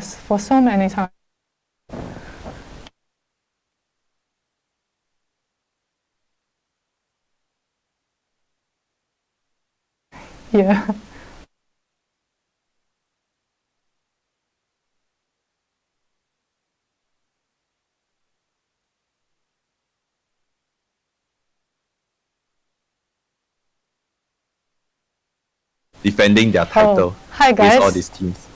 for so many times. Yeah. Defending their title Hi with all guys. these teams.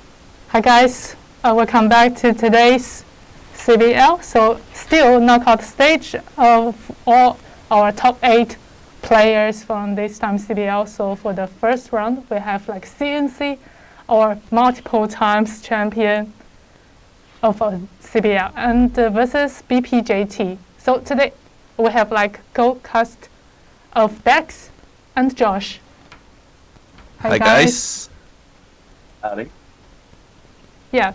Hi guys. Welcome back to today's CBL. So still knockout stage of all our top 8 players from this time CBL. So for the first round, we have like CNC, or multiple times champion of CBL, and versus BPJT. So today we have like gold cast of Bex and Josh. Hi guys. Howdy. Yeah,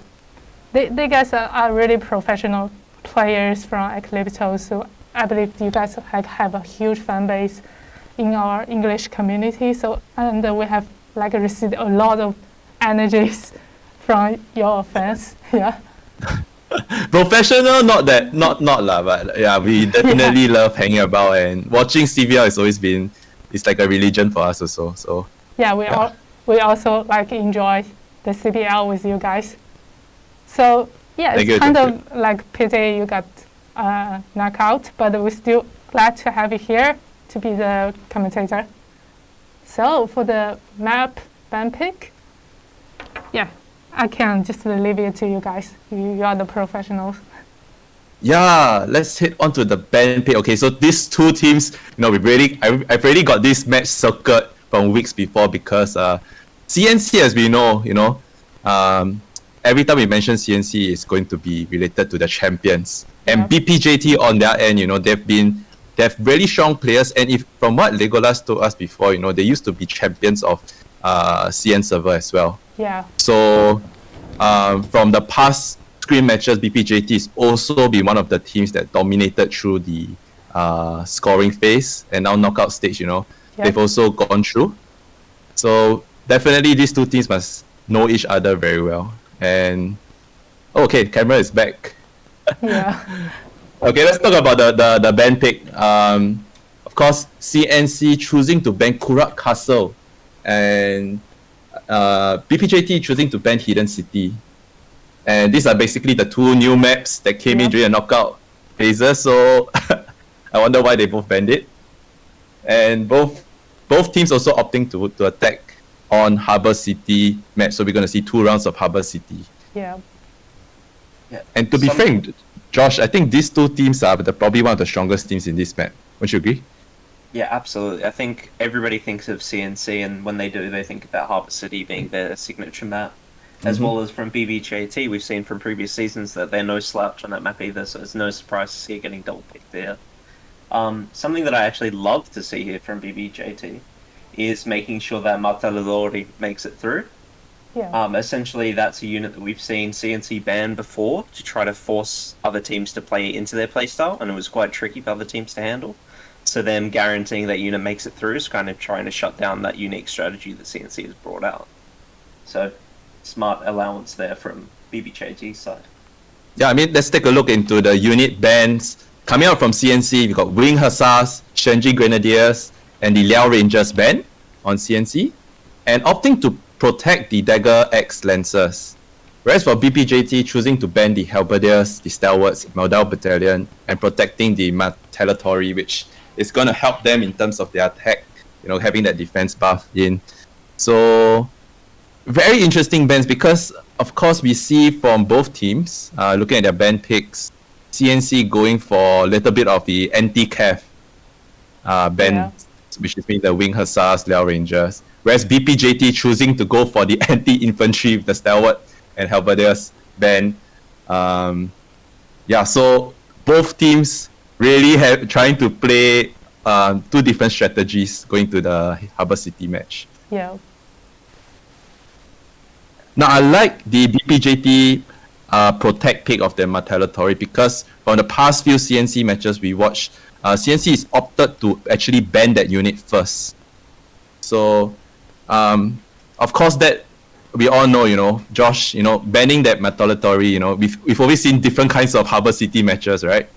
they guys are really professional players from Eclipto, so I believe you guys have a huge fan base in our English community. So, and we have like received a lot of energies from your fans. Yeah. Professional, not lah, but yeah, we definitely love hanging about, and watching CBL has always been, it's like a religion for us also. So yeah, we also like enjoy the CBL with you guys. So yeah, it's kind of like pity you got knocked out, but we're still glad to have you here to be the commentator. So for the map ban pick, yeah, I can just leave it to you guys. You are the professionals. Yeah, let's hit on to the ban pick. Okay, so these two teams, I've already got this match circled from weeks before, because CNC, as we know, every time we mention CNC, is going to be related to the champions. And BPJT on their end, they have really strong players. And if from what Legolas told us before, they used to be champions of CN server as well. Yeah. So from the past scrim matches, BPJT has also been one of the teams that dominated through the scoring phase and now knockout stage. They've also gone through. So definitely these two teams must know each other very well. And okay, camera is back. Yeah. Okay, let's talk about the ban pick. Of course, CNC choosing to ban Kurak Castle, and BPJT choosing to ban Hidden City. And these are basically the two new maps that came in during the knockout phases. So I wonder why they both banned it. And both teams also opting to attack on Harbour City match. So we're going to see 2 rounds of Harbour City. Yeah. And to be frank, Josh, I think these two teams are probably one of the strongest teams in this map. Would you agree? Yeah, absolutely. I think everybody thinks of CNC, and when they do, they think about Harbour City being their signature map. As well as from BBJT, we've seen from previous seasons that they're no slouch on that map either, so it's no surprise to see it getting double picked there. Something that I actually love to see here from BBJT is making sure that Martelladori makes it through. Yeah. Essentially, that's a unit that we've seen CNC ban before to try to force other teams to play into their playstyle, and it was quite tricky for other teams to handle. So them guaranteeing that unit makes it through is kind of trying to shut down that unique strategy that CNC has brought out. So, smart allowance there from BBJT's side. Yeah, I mean, let's take a look into the unit bans. Coming out from CNC, we've got Wing Hussars, Shenji Grenadiers, and the Liao Rangers ban on CNC, and opting to protect the Dagger X Lancers. Whereas for BPJT, choosing to ban the Halberdiers, the Stalwarts, Meldau Battalion, and protecting the Martelladori, which is going to help them in terms of their attack, having that defense buff in. So, very interesting bans, because, of course, we see from both teams, looking at their ban picks, CNC going for a little bit of the anti-cav ban, which is the Wing Hussars, Liao Rangers. Whereas BPJT choosing to go for the anti-infantry with the Stalwart and Halberdiers ban. So both teams really trying to play 2 different strategies going to the Harbour City match. Yeah. Now, I like the BPJT protect pick of the Martelladori, because from the past few CNC matches we watched, CNC is opted to actually ban that unit first. So, of course, that we all know, Josh, banning that Metallatory, we've always seen different kinds of Harbour City matches, right?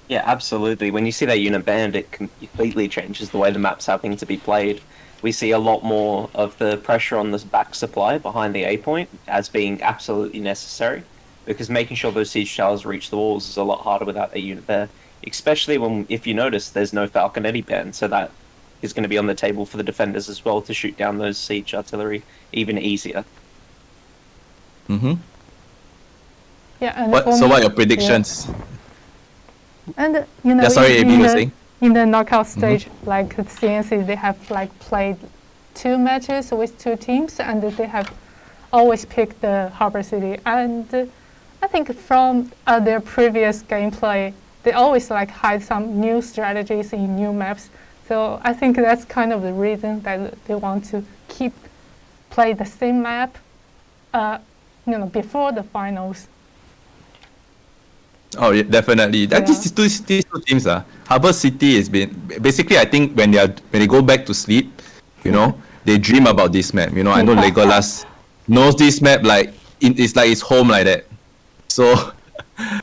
Yeah, absolutely. When you see that unit banned, it completely changes the way the map's having to be played. We see a lot more of the pressure on this back supply behind the A point as being absolutely necessary, because making sure those siege towers reach the walls is a lot harder without a unit there. Especially when, if you notice, there's no Falconetti ban, so that is going to be on the table for the defenders as well to shoot down those siege artillery even easier. Mm-hmm. Yeah, and What are your predictions? Yeah. And you know, sorry, AB was saying. In the knockout stage, like CNC, they have like played 2 matches with 2 teams, and they have always picked the Harbour City. And I think from their previous gameplay, they always like hide some new strategies in new maps. So I think that's kind of the reason that they want to play the same map, before the finals. Oh, yeah, definitely. Yeah. These two teams, Harbour City has been basically. I think when they go back to sleep, they dream about this map. I know Legolas knows this map like it's like his home like that. So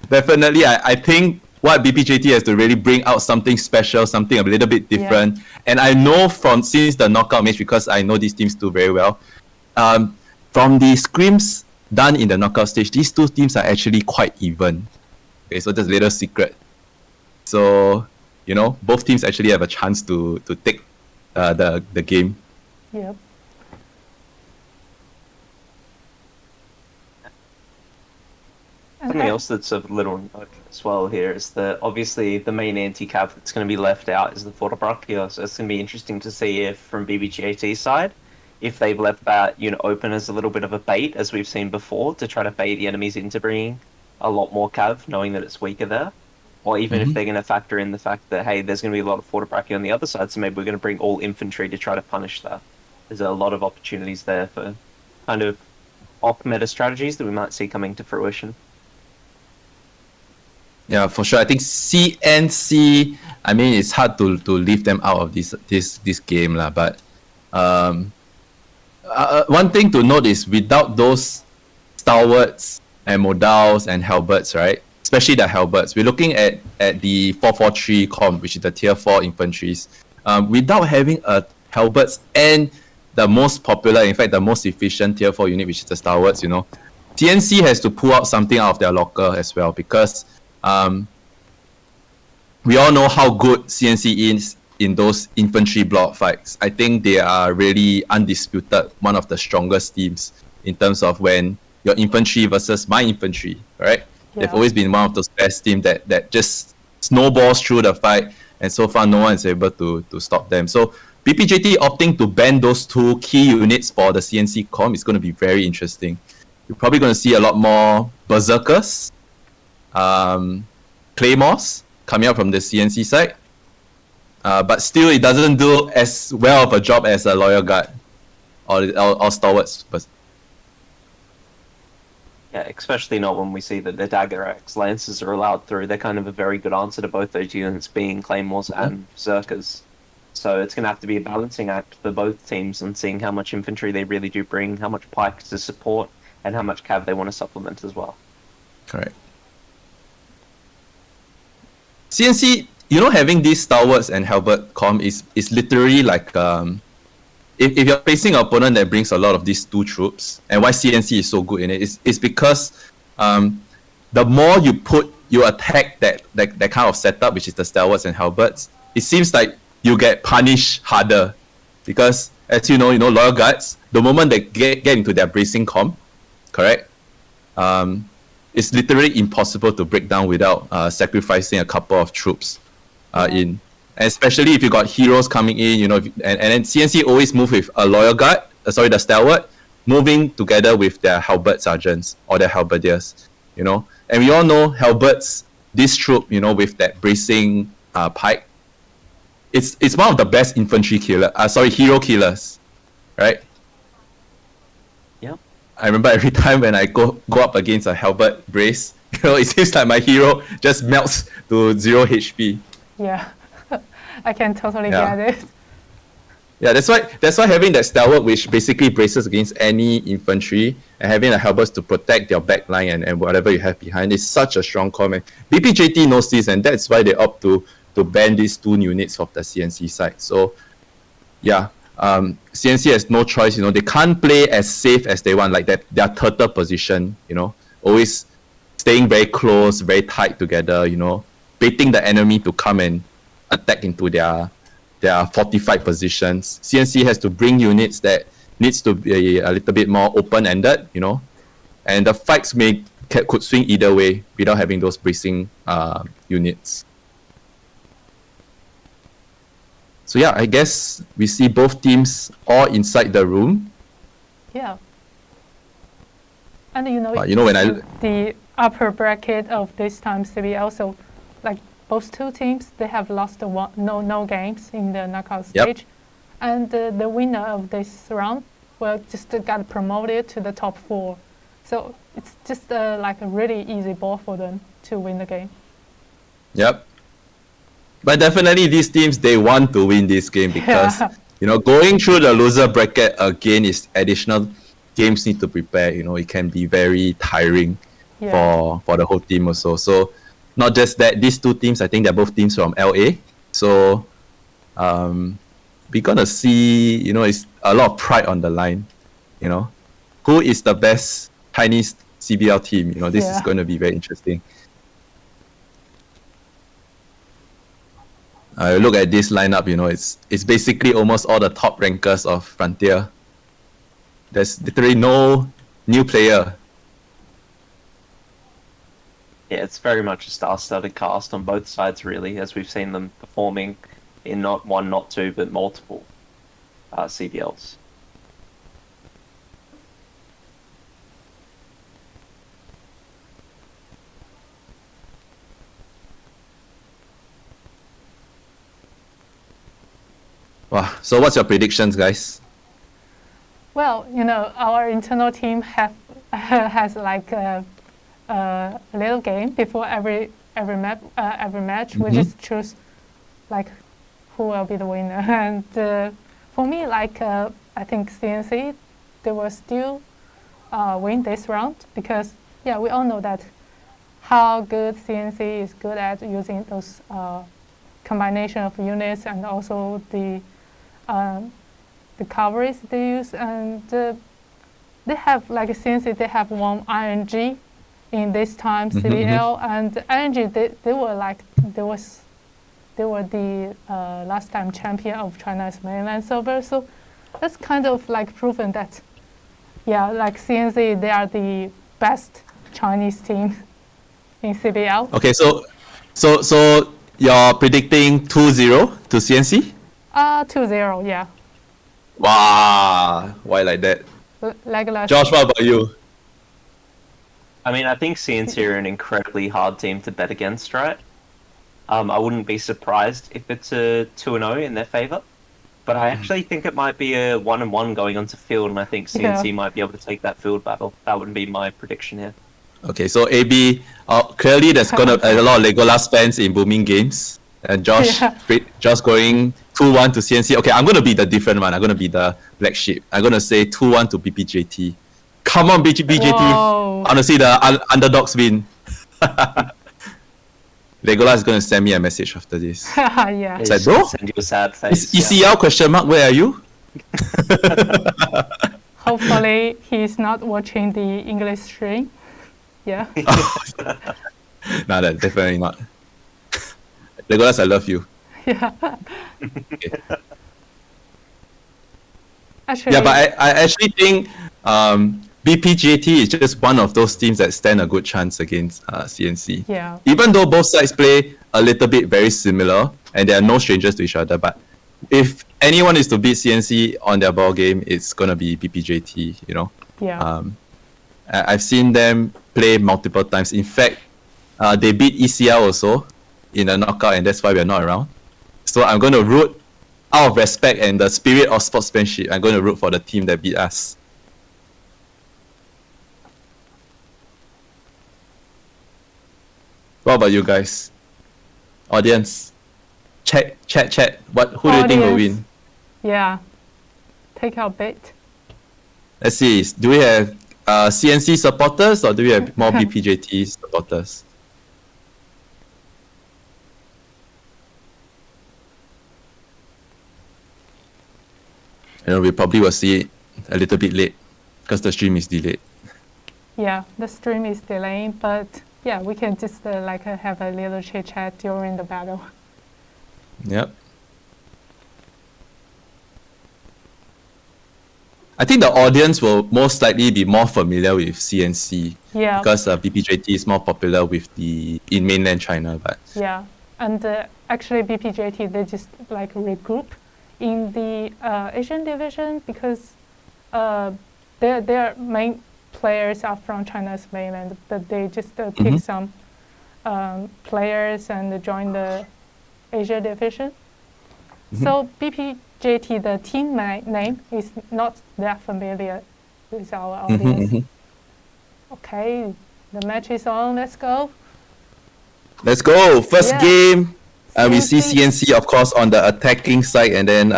definitely, I think what BPJT has to really bring out something special, something a little bit different. Yeah. And I know since the knockout match, because I know these teams too very well. From the scrims done in the knockout stage, these two teams are actually quite even. Okay, so that's a little secret. So, both teams actually have a chance to take the game. Yep. Something else that's of little note as well here is that obviously the main anti-cav that's going to be left out is the Fortebraccio, so it's going to be interesting to see if from BBJT's side, if they've left that unit open as a little bit of a bait, as we've seen before, to try to bait the enemies into bringing a lot more cav, knowing that it's weaker there. Or even if they're going to factor in the fact that, hey, there's going to be a lot of Fortebraccio on the other side, so maybe we're going to bring all infantry to try to punish that. There's a lot of opportunities there for kind of off-meta strategies that we might see coming to fruition. Yeah, for sure. I think CNC, I mean, it's hard to leave them out of this game, but one thing to note is without those stalwarts and modals and halberds, right? Especially the halberds, we're looking at the 443 comp, which is the tier 4 infantries. Without having a halberds and the most popular, in fact, the most efficient tier 4 unit, which is the stalwarts, CNC has to pull out something out of their locker as well, because we all know how good CNC is in those infantry block fights. I think they are really undisputed one of the strongest teams in terms of when your infantry versus my infantry, right? Yeah. They've always been one of those best teams that just snowballs through the fight, and so far no one is able to stop them. So BPJT opting to ban those 2 key units for the CNC comp is going to be very interesting. You're probably going to see a lot more berserkers, claymores coming out from the CNC side, but still it doesn't do as well of a job as a loyal guard or stalwarts. Yeah, especially not when we see that the Dagger Axe Lancers are allowed through. They're kind of a very good answer to both those units being claymores and berserkers. So it's going to have to be a balancing act for both teams and seeing how much infantry they really do bring, how much pike to support, and how much cav they want to supplement as well. Correct. CNC, having these stalwarts and halberd comp is literally like if you're facing an opponent that brings a lot of these 2 troops, and why CNC is so good in it is because the more you attack that kind of setup, which is the stalwarts and halberds, it seems like you get punished harder, because as you know, loyal guards, the moment they get into their bracing comp, correct, it's literally impossible to break down without sacrificing a couple of troops in. And especially if you got heroes coming in, and then CNC always move with a loyal guard, the stalwart, moving together with their halberd sergeants or their halberdiers, And we all know halberds, this troop, with that bracing pike, it's one of the best infantry hero killers, right? Yeah. I remember every time when I go up against a halberd brace, it seems like my hero just melts to 0 HP. Yeah. I can totally get it. Yeah, that's why having that stalwart, which basically braces against any infantry, and having a halberd to protect your back line and whatever you have behind is such a strong call, man. BPJT knows this, and that's why they opt to ban these 2 units of the CNC side. So yeah, CNC has no choice. They can't play as safe as they want, like that their turtle position. Always staying very close, very tight together. Baiting the enemy to come and attack into their fortified positions. CNC has to bring units that needs to be a little bit more open-ended, and the fights could swing either way without having those bracing units. So yeah, I guess we see both teams all inside the room. Yeah. And when the upper bracket of this time CBL, so like both two teams, they have lost no games in the knockout stage. And the winner of this round will just got promoted to the top 4. So it's just like a really easy ball for them to win the game. Yep. But definitely these teams, they want to win this game because, going through the loser bracket again is additional games need to prepare. It can be very tiring for the whole team also. So not just that, these 2 teams, I think they're both teams from LA. So we're going to see, it's a lot of pride on the line. Who is the best Chinese CBL team? This is going to be very interesting. Look at this lineup, it's basically almost all the top rankers of Frontier. There's literally no new player. Yeah, it's very much a star-studded cast on both sides, really, as we've seen them performing in not 1, not 2, but multiple CBLs. Wow. So what's your predictions, guys? Well, our internal team has like a little game before every match. Mm-hmm. We just choose like who will be the winner. And for me, like I think CNC, they will still win this round because we all know that how good CNC is good at using those combination of units and also the coverage they use, and they have like CNC. They have one ING in this time CBL, and ING they were the last time champion of China's mainland server. So that's kind of like proven that like CNC, they are the best Chinese team in CBL. Okay, so you're predicting 2-0 to CNC? 2-0, yeah. Wow, why like that? Like last. Josh, what about you? I mean, I think CNC are an incredibly hard team to bet against, right? I wouldn't be surprised if it's a 2-0 in their favor. But I actually think it might be a 1-1 going onto field, and I think CNC might be able to take that field battle. That would be my prediction here. Okay, so AB, clearly there's gonna a lot of Legolas fans in Booming Games. And Josh going 2-1 to CNC. Okay, I'm gonna be the different one. I'm gonna be the black sheep. I'm gonna say 2-1 to BPJT. Come on, BPJT. Whoa. I wanna see the underdogs win. Legolas is gonna send me a message after this. Yeah. It's like, bro, Send you a sad face. ECL question mark? Where are you? Hopefully he's not watching the English stream. Yeah. No, that definitely not. Legolas, I love you. Yeah. Okay. Actually, Yeah, but I actually think BPJT is just one of those teams that stand a good chance against CNC. Yeah. Even though both sides play a little bit very similar and they are no strangers to each other, but if anyone is to beat CNC on their ball game, it's gonna be BPJT. Yeah. I've seen them play multiple times. In fact, they beat ECL also in a knockout, and that's why we're not around. So I'm going to root, out of respect and the spirit of sportsmanship, I'm going to root for the team that beat us. What about you guys? Audience, chat. Who do you think will win? Yeah. take our bait. Let's see. Do we have CNC supporters or do we have more BPJT supporters? We probably will see it a little bit late because the stream is delayed. Yeah, the stream is delaying, but yeah, we can just have a little chit chat during the battle. Yep. I think the audience will most likely be more familiar with CNC because BPJT is more popular in mainland China. But yeah, and actually BPJT, they just regroup in the Asian division because their main players are from China's mainland, but they just pick some players and join the Asia division. So BPJT, the team name, is not that familiar with our audience. Okay, the match is on. Let's go. Let's go. First game. We see CNC, of course, on the attacking side, and then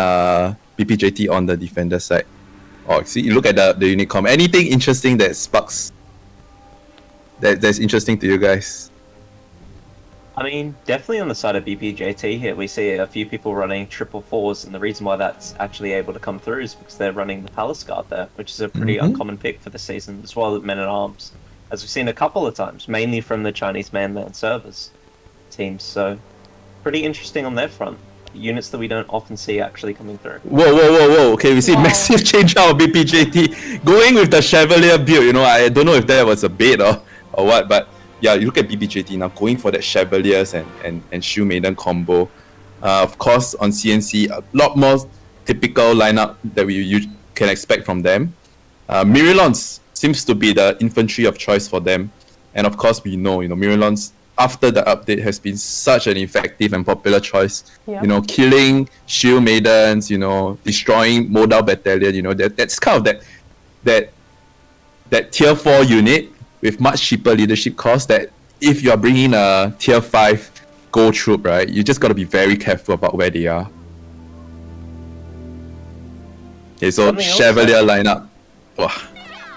BPJT on the defender side. Oh, see, you look at the unit comp. Anything interesting that sparks that's interesting to you guys? I mean, definitely on the side of BPJT here, we see a few people running 444s, and the reason why that's actually able to come through is because they're running the Palace Guard there, which is a pretty uncommon pick for the season, as well as Men-at-Arms, as we've seen a couple of times, mainly from the Chinese mainland servers teams. So, pretty interesting on their front. Units that we don't often see actually coming through. Whoa. Okay, we see massive change out of BPJT. Going with the Chevalier build, I don't know if that was a bait or what, but yeah, you look at BPJT now going for that Chevaliers and Shield Maiden combo. Of course, on CNC, a lot more typical lineup that we can expect from them. Mirillons seems to be the infantry of choice for them. And of course, we know, Mirillons, after the update, has been such an effective and popular choice. Yep. Killing Shield Maidens, destroying Modal Battalion, that's kind of that tier 4 unit with much cheaper leadership cost that if you're bringing a tier 5 gold troop, right, you just got to be very careful about where they are. Okay, so Chevalier lineup. Wow.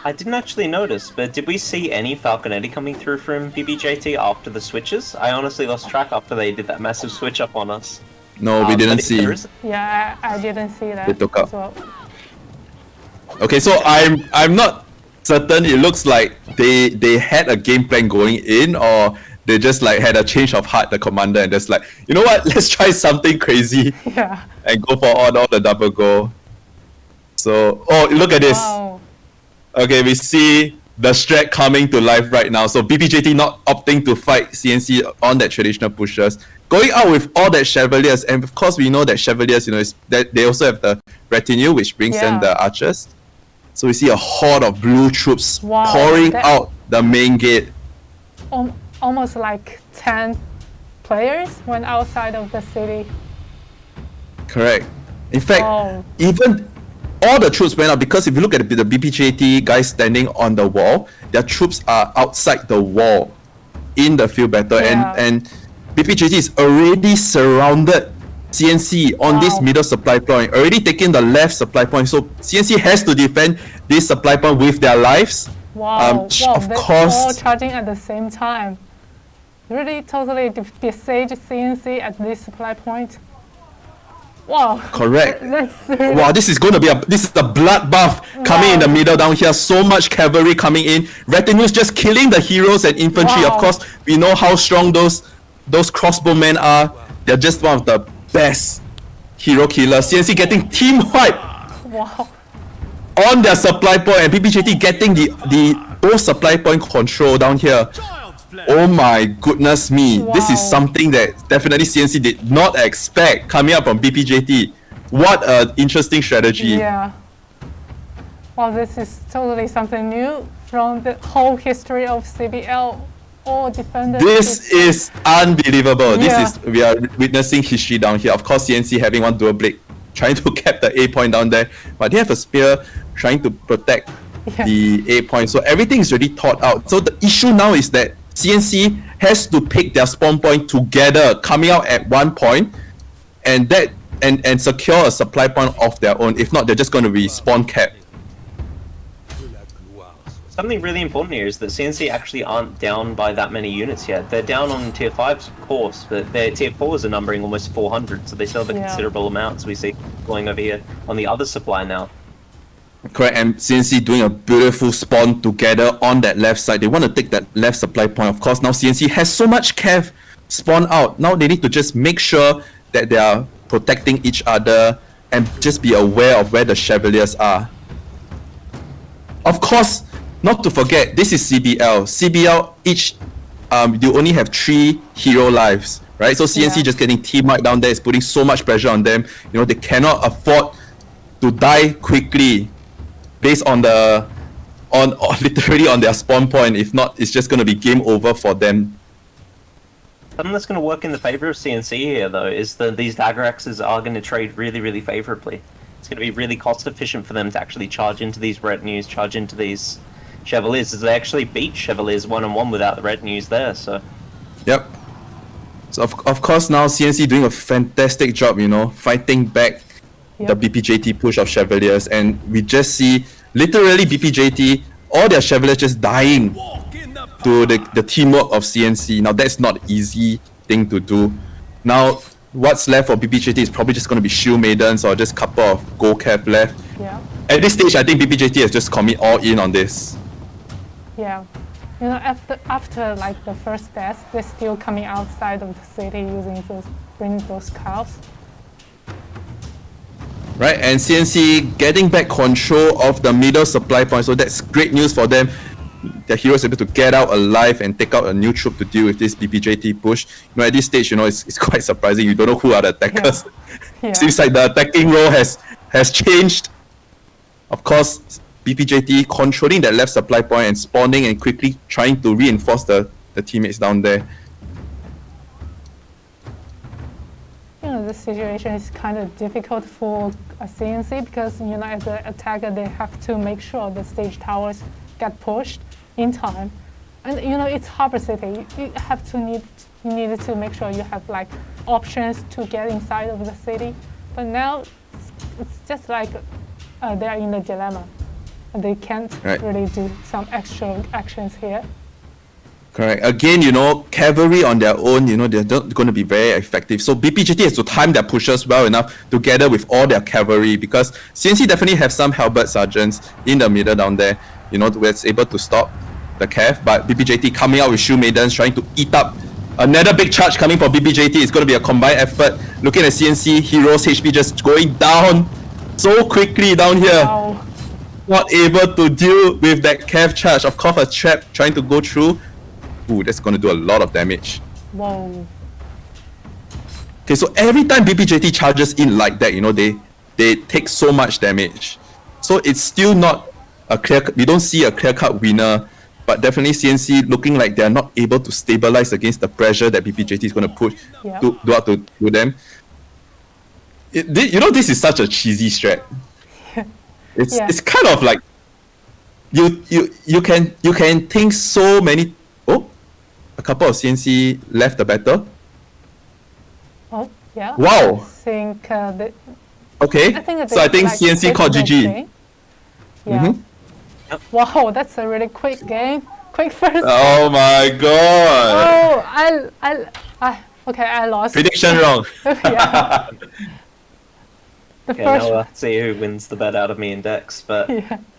I didn't actually notice, but did we see any Falconetti coming through from BPJT after the switches? I honestly lost track after they did that massive switch up on us. No, we didn't see. Yeah, I didn't see that. They took up. Well. Okay, so I'm not certain. It looks like they had a game plan going in, or they just had a change of heart, the commander, and just you know what? Let's try something crazy. Yeah. And go for all the double goal. So, look at this. Wow. Okay, we see the strat coming to life right now. So BPJT not opting to fight CNC on that traditional pushers, going out with all that Chevaliers, and of course we know that Chevaliers, is that they also have the retinue, which brings in the archers. So we see a horde of blue troops pouring out the main gate. Almost 10 players went outside of the city. Correct. In fact, even all the troops went out, because if you look at the BPJT guys standing on the wall, their troops are outside the wall in the field battle, and BPJT is already surrounded CNC on this middle supply point, already taking the left supply point. So CNC has to defend this supply point with their lives. Wow, of course, all charging at the same time. Really totally besiege CNC at this supply point. Wow. Correct. Really wow, this is a bloodbath coming in the middle down here. So much cavalry coming in. Retinues just killing the heroes and infantry. Of course, we know how strong those crossbowmen are. They're just one of the best hero killers. CNC getting team wipe on their supply point, and BPJT getting the both supply point control down here. Oh my goodness me. This is something that definitely CNC did not expect coming up from BPJT. What an interesting strategy. Yeah. Wow, this is totally something new from the whole history of CBL. All defenders. This is unbelievable. We are witnessing history down here. Of course, CNC having one dual blade, trying to cap the A point down there, but they have a spear trying to protect the A point. So everything is already thought out. So the issue now is that CNC has to pick their spawn point together, coming out at one point, and that and secure a supply point of their own. If not, they're just going to be spawn capped. Something really important here is that CNC actually aren't down by that many units yet. They're down on tier 5s, of course, but their tier 4s are numbering almost 400, so they still have a considerable amount, as we see going over here on the other supply now. Correct, and CNC doing a beautiful spawn together on that left side. They want to take that left supply point. Of course, now CNC has so much cav spawn out. Now they need to just make sure that they are protecting each other and just be aware of where the Chevaliers are. Of course, not to forget, this is CBL. CBL, you only have 3 hero lives, right? So CNC just getting team wiped down there is putting so much pressure on them. You know, they cannot afford to die quickly based on literally on their spawn point. If not, it's just going to be game over for them. Something that's going to work in the favor of CNC here, though, is that these dagger axes are going to trade really, really favorably. It's going to be really cost efficient for them to actually charge into these retinues, charge into these Chevaliers, as they actually beat Chevaliers 1-on-1 without the retinues there. So, yep. So of course now CNC doing a fantastic job, you know, fighting back the BPJT push of Chevaliers, and we just see literally BPJT, all their Chevaliers just dying to the teamwork of CNC. Now that's not easy thing to do. Now what's left for BPJT is probably just going to be Shield Maidens or just couple of Gold Cav left. Yeah. At this stage, I think BPJT has just commit all in on this. Yeah. You know, after like the first death, they're still coming outside of the city bringing those cows. Right, and CNC getting back control of the middle supply point, so that's great news for them. The heroes able to get out alive and take out a new troop to deal with this BPJT push. You know, at this stage, you know, it's quite surprising. You don't know who are the attackers. Yeah. Seems like the attacking role has changed. Of course, BPJT controlling that left supply point and spawning and quickly trying to reinforce the teammates down there. You know, the situation is kind of difficult for a CNC because, you know, as an attacker, they have to make sure the stage towers get pushed in time. And, you know, it's Harbor City. You need to make sure you have, like, options to get inside of the city. But now, it's just like they're in a dilemma. And they can't really do some extra actions here. Correct. Again, you know, cavalry on their own, you know, they're not going to be very effective. So BPJT has to time their pushes well enough together with all their cavalry, because CNC definitely have some halberd sergeants in the middle down there, you know, where it's able to stop the cav. But BPJT coming out with Shield Maidens, trying to eat up another big charge coming for BPJT. It's going to be a combined effort. Looking at CNC, heroes HP just going down so quickly down here. Wow. Not able to deal with that cav charge. Of course, a trap trying to go through. Ooh, that's going to do a lot of damage. Whoa. Okay, so every time BPJT charges in like that, you know, they take so much damage. So it's still not a clear. We don't see a clear-cut winner, but definitely CNC looking like they're not able to stabilize against the pressure that BPJT is going to put to them. You know, this is such a cheesy strat. It's kind of like you can think so many. Oh, a couple of CNC left the battle. Oh, yeah. Wow. I think okay. I think CNC called GG. Yeah. Wow, that's a really quick game. Quick first. Oh my god. Oh, okay, I lost. Prediction wrong. Yeah. Okay, now we'll see who wins the bet out of me and Dex. But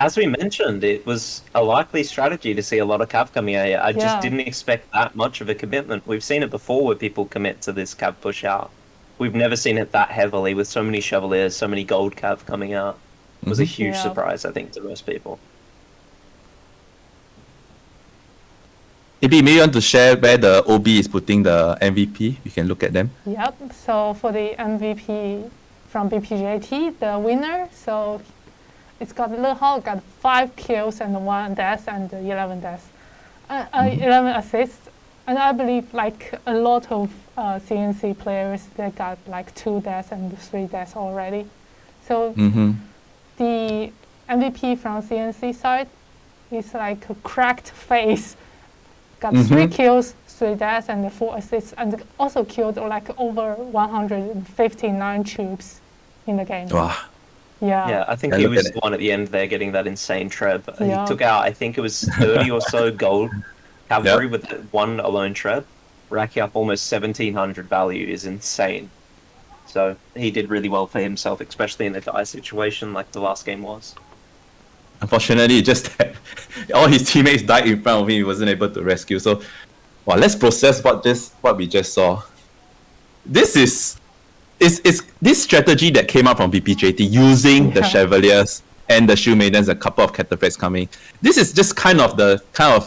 as we mentioned, it was a likely strategy to see a lot of cav coming out here. I just didn't expect that much of a commitment. We've seen it before where people commit to this cav push out. We've never seen it that heavily with so many Chevaliers, so many gold cav coming out. It was a huge surprise, I think, to most people. Maybe you want to share where the OB is putting the MVP. We can look at them. Yep. So for the MVP from BPJT, the winner, so it's got Little Hawk, got 5 kills and 1 death and 11 deaths, 11 assists. And I believe like a lot of CNC players, they got like 2 deaths and 3 deaths already. So the MVP from CNC side is like a cracked face. Got 3 kills, 3 deaths and 4 assists, and also killed like over 159 troops in the game. Wow. Yeah, I think he was the one at the end there getting that insane treb. Yeah. He took out, I think it was 30 or so gold cavalry Yep. with one alone treb. Racking up almost 1,700 value is insane. So he did really well for himself, especially in a dire situation like the last game was. Unfortunately, just that all his teammates died in front of him. He wasn't able to rescue. So, well, let's process what we just saw. This is this strategy that came out from BPJT using the Chevaliers and the Shield Maidens, a couple of Cataphracts coming. This is just kind of the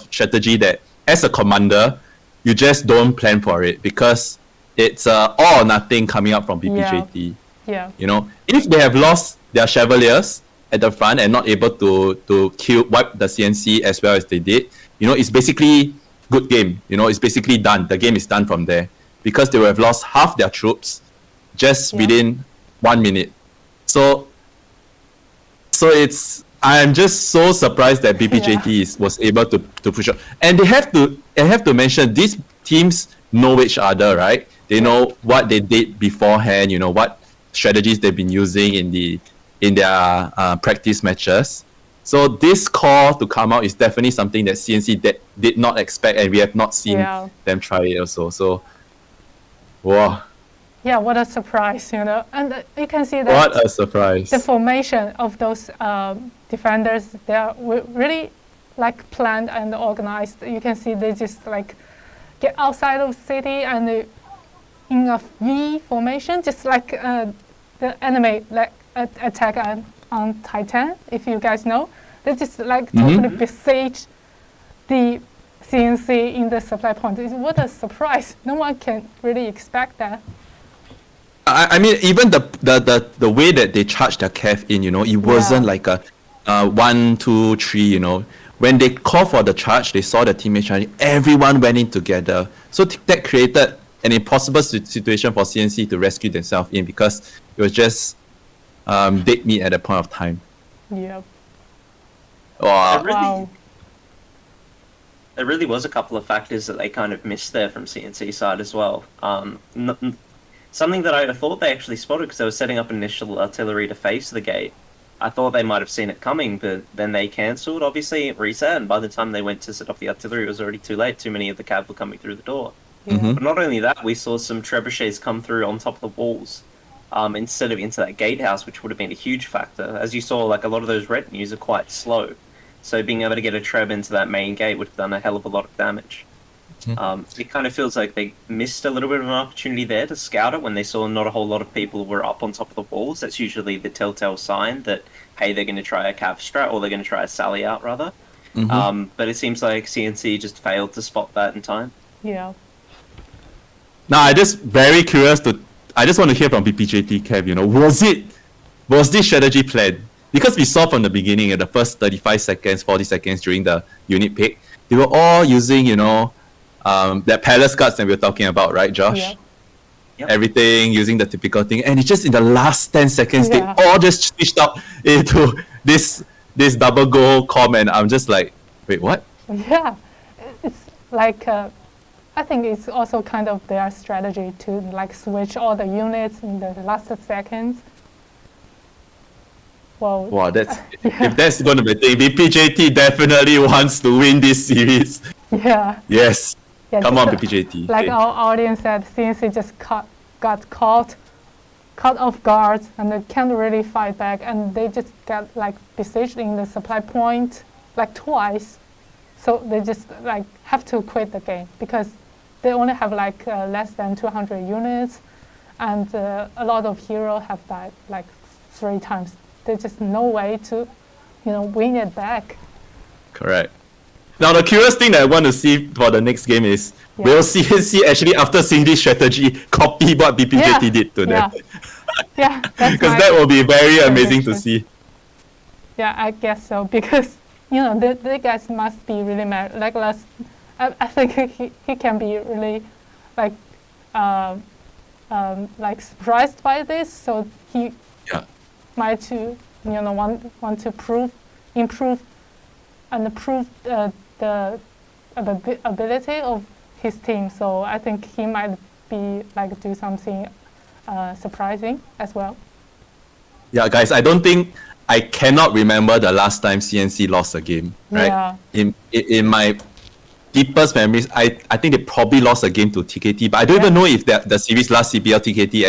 strategy that, as a commander, you just don't plan for it because it's all or nothing coming up from BPJT. Yeah. You know, if they have lost their Chevaliers at the front and not able to wipe the CNC as well as they did, you know, it's basically good game. You know, it's basically done. The game is done from there because they will have lost half their troops just within 1 minute. So I'm just so surprised that BPJT was able to push up. And I have to mention, these teams know each other, right? They know what they did beforehand, you know, what strategies they've been using in their practice matches. So this call to come out is definitely something that CNC did not expect, and we have not seen them try it also. So, wow. Yeah, what a surprise, you know. And you can see that what a surprise. The formation of those defenders, they are really like planned and organized. You can see they just like get outside of city and they, in a V formation, just like the enemy like attack on Titan, if you guys know. They just like totally besiege the CNC in the supply point. What a surprise. No one can really expect that. I mean, even the way that they charged their cav in, you know, it wasn't like a 1, 2, 3, you know. When they called for the charge, they saw the teammates charging, everyone went in together. So that created an impossible situation for CNC to rescue themselves in because it was just dead meat at that point of time. Yep. Wow. There really was a couple of factors that they kind of missed there from CNC side as well. Something that I thought they actually spotted because they were setting up initial artillery to face the gate. I thought they might have seen it coming, but then they cancelled. Obviously, it reset, and by the time they went to set up the artillery, it was already too late. Too many of the cav were coming through the door. But not only that, we saw some trebuchets come through on top of the walls instead of into that gatehouse, which would have been a huge factor. As you saw, like a lot of those retinues are quite slow. So being able to get a treb into that main gate would have done a hell of a lot of damage. It kind of feels like they missed a little bit of an opportunity there to scout it when they saw not a whole lot of people were up on top of the walls. That's usually the telltale sign that, hey, they're going to try a cav strat, or they're going to try a sally out, rather. But it seems like CNC just failed to spot that in time. Yeah. Now, I just want to hear from BPJT, Kev, you know, was this strategy planned? Because we saw from the beginning, at the first 35 seconds, 40 seconds during the unit pick, they were all using, you know, that palace guards that we were talking about, right, Josh? Yep. Everything using the typical thing, and it's just in the last 10 seconds they all just switched out into this double goal com, and I'm just like, wait, what? Yeah, it's like I think it's also kind of their strategy to like switch all the units in the last seconds. Well, wow, if that's going to be a thing, BPJT definitely wants to win this series. Yeah. Yes. Yeah, come on, BPJT. Like our audience said, CNC just got caught off guard, and they can't really fight back, and they just got like besieged in the supply point like twice. So they just like have to quit the game because they only have like less than 200 units, and a lot of heroes have died like 3 times. There's just no way to, you know, win it back. Correct. Now, the curious thing that I want to see for the next game is, will CNC actually, after seeing this strategy, copy what BPJT did to them? Yeah, because that will be very amazing to see. Yeah, I guess so, because, you know, the guys must be really mad. Like I think he can be really, like surprised by this, so he might to, you know, want to improve the ability of his team. So I think he might be like do something surprising as well. Yeah, guys, I cannot remember the last time CNC lost a game, right? Yeah. In my deepest memories, I think they probably lost a game to TKT, but I don't even know if the series last CBL TKT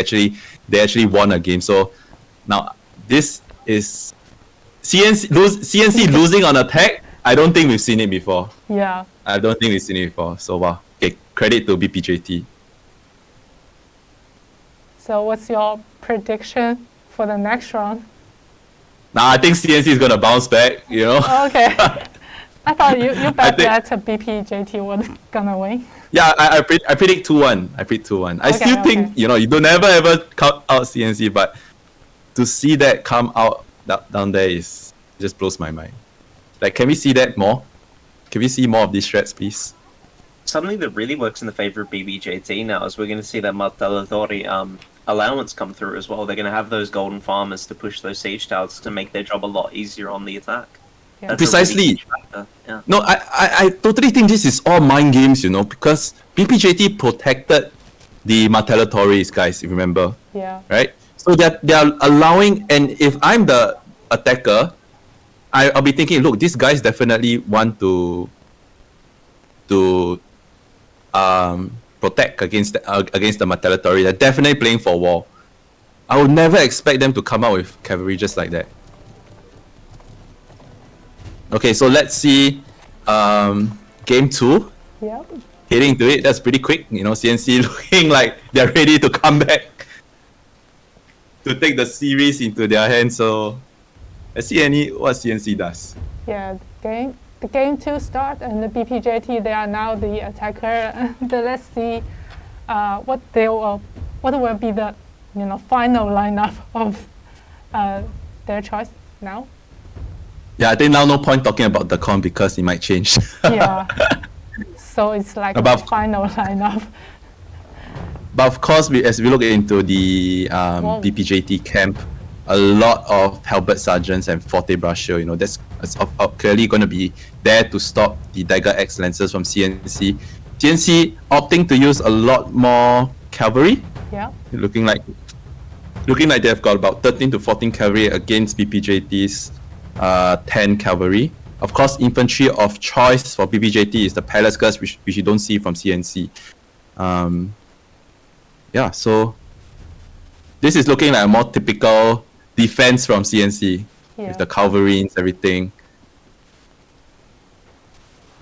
actually won a game. So now this is CNC losing on attack. I don't think we've seen it before. Yeah. I don't think we've seen it before. So wow. Okay, credit to BPJT. So what's your prediction for the next round? Now I think CNC is gonna bounce back. You know. Okay. I thought you bet think- that BPJT was gonna win. Yeah, I predict 2-1. I predict 2-1. I Okay, still think, okay. you know, you don't never ever count out CNC, but to see that come out down there just blows my mind. Like, can we see that more? Can we see more of these threats, please? Something that really works in the favor of BBJT now is we're going to see that Martellatori allowance come through as well. They're going to have those golden farmers to push those siege towers to make their job a lot easier on the attack. Yeah. That's a Precisely. really huge factor, yeah. No, I totally think this is all mind games, you know, because BPJT protected the Martellatories, guys, if you remember, Yeah. right? So they are allowing, and if I'm the attacker, I'll be thinking, look, these guys definitely want to protect against the Martellatory. They're definitely playing for war. I would never expect them to come out with cavalry just like that. Okay, so let's see game 2. Yeah. Heading to it, that's pretty quick. You know, CNC looking like they're ready to come back to take the series into their hands. So let's see what CNC does. Yeah. The game 2 start, and the BPJT, they are now the attacker. But let's see what will be the final lineup of their choice now. Yeah, I think now no point talking about the con because it might change. Yeah. So it's like About- the final lineup. But of course, as we look into the BPJT camp, a lot of halberd sergeants and forte brusher, you know, that's clearly going to be there to stop the dagger X lancers from CNC. CNC opting to use a lot more cavalry, Yeah. looking like they've got about 13 to 14 cavalry against BPJT's 10 cavalry. Of course, infantry of choice for BPJT is the palace guards, which you don't see from CNC. Yeah, so this is looking like a more typical defense from CNC with the cavalry and everything.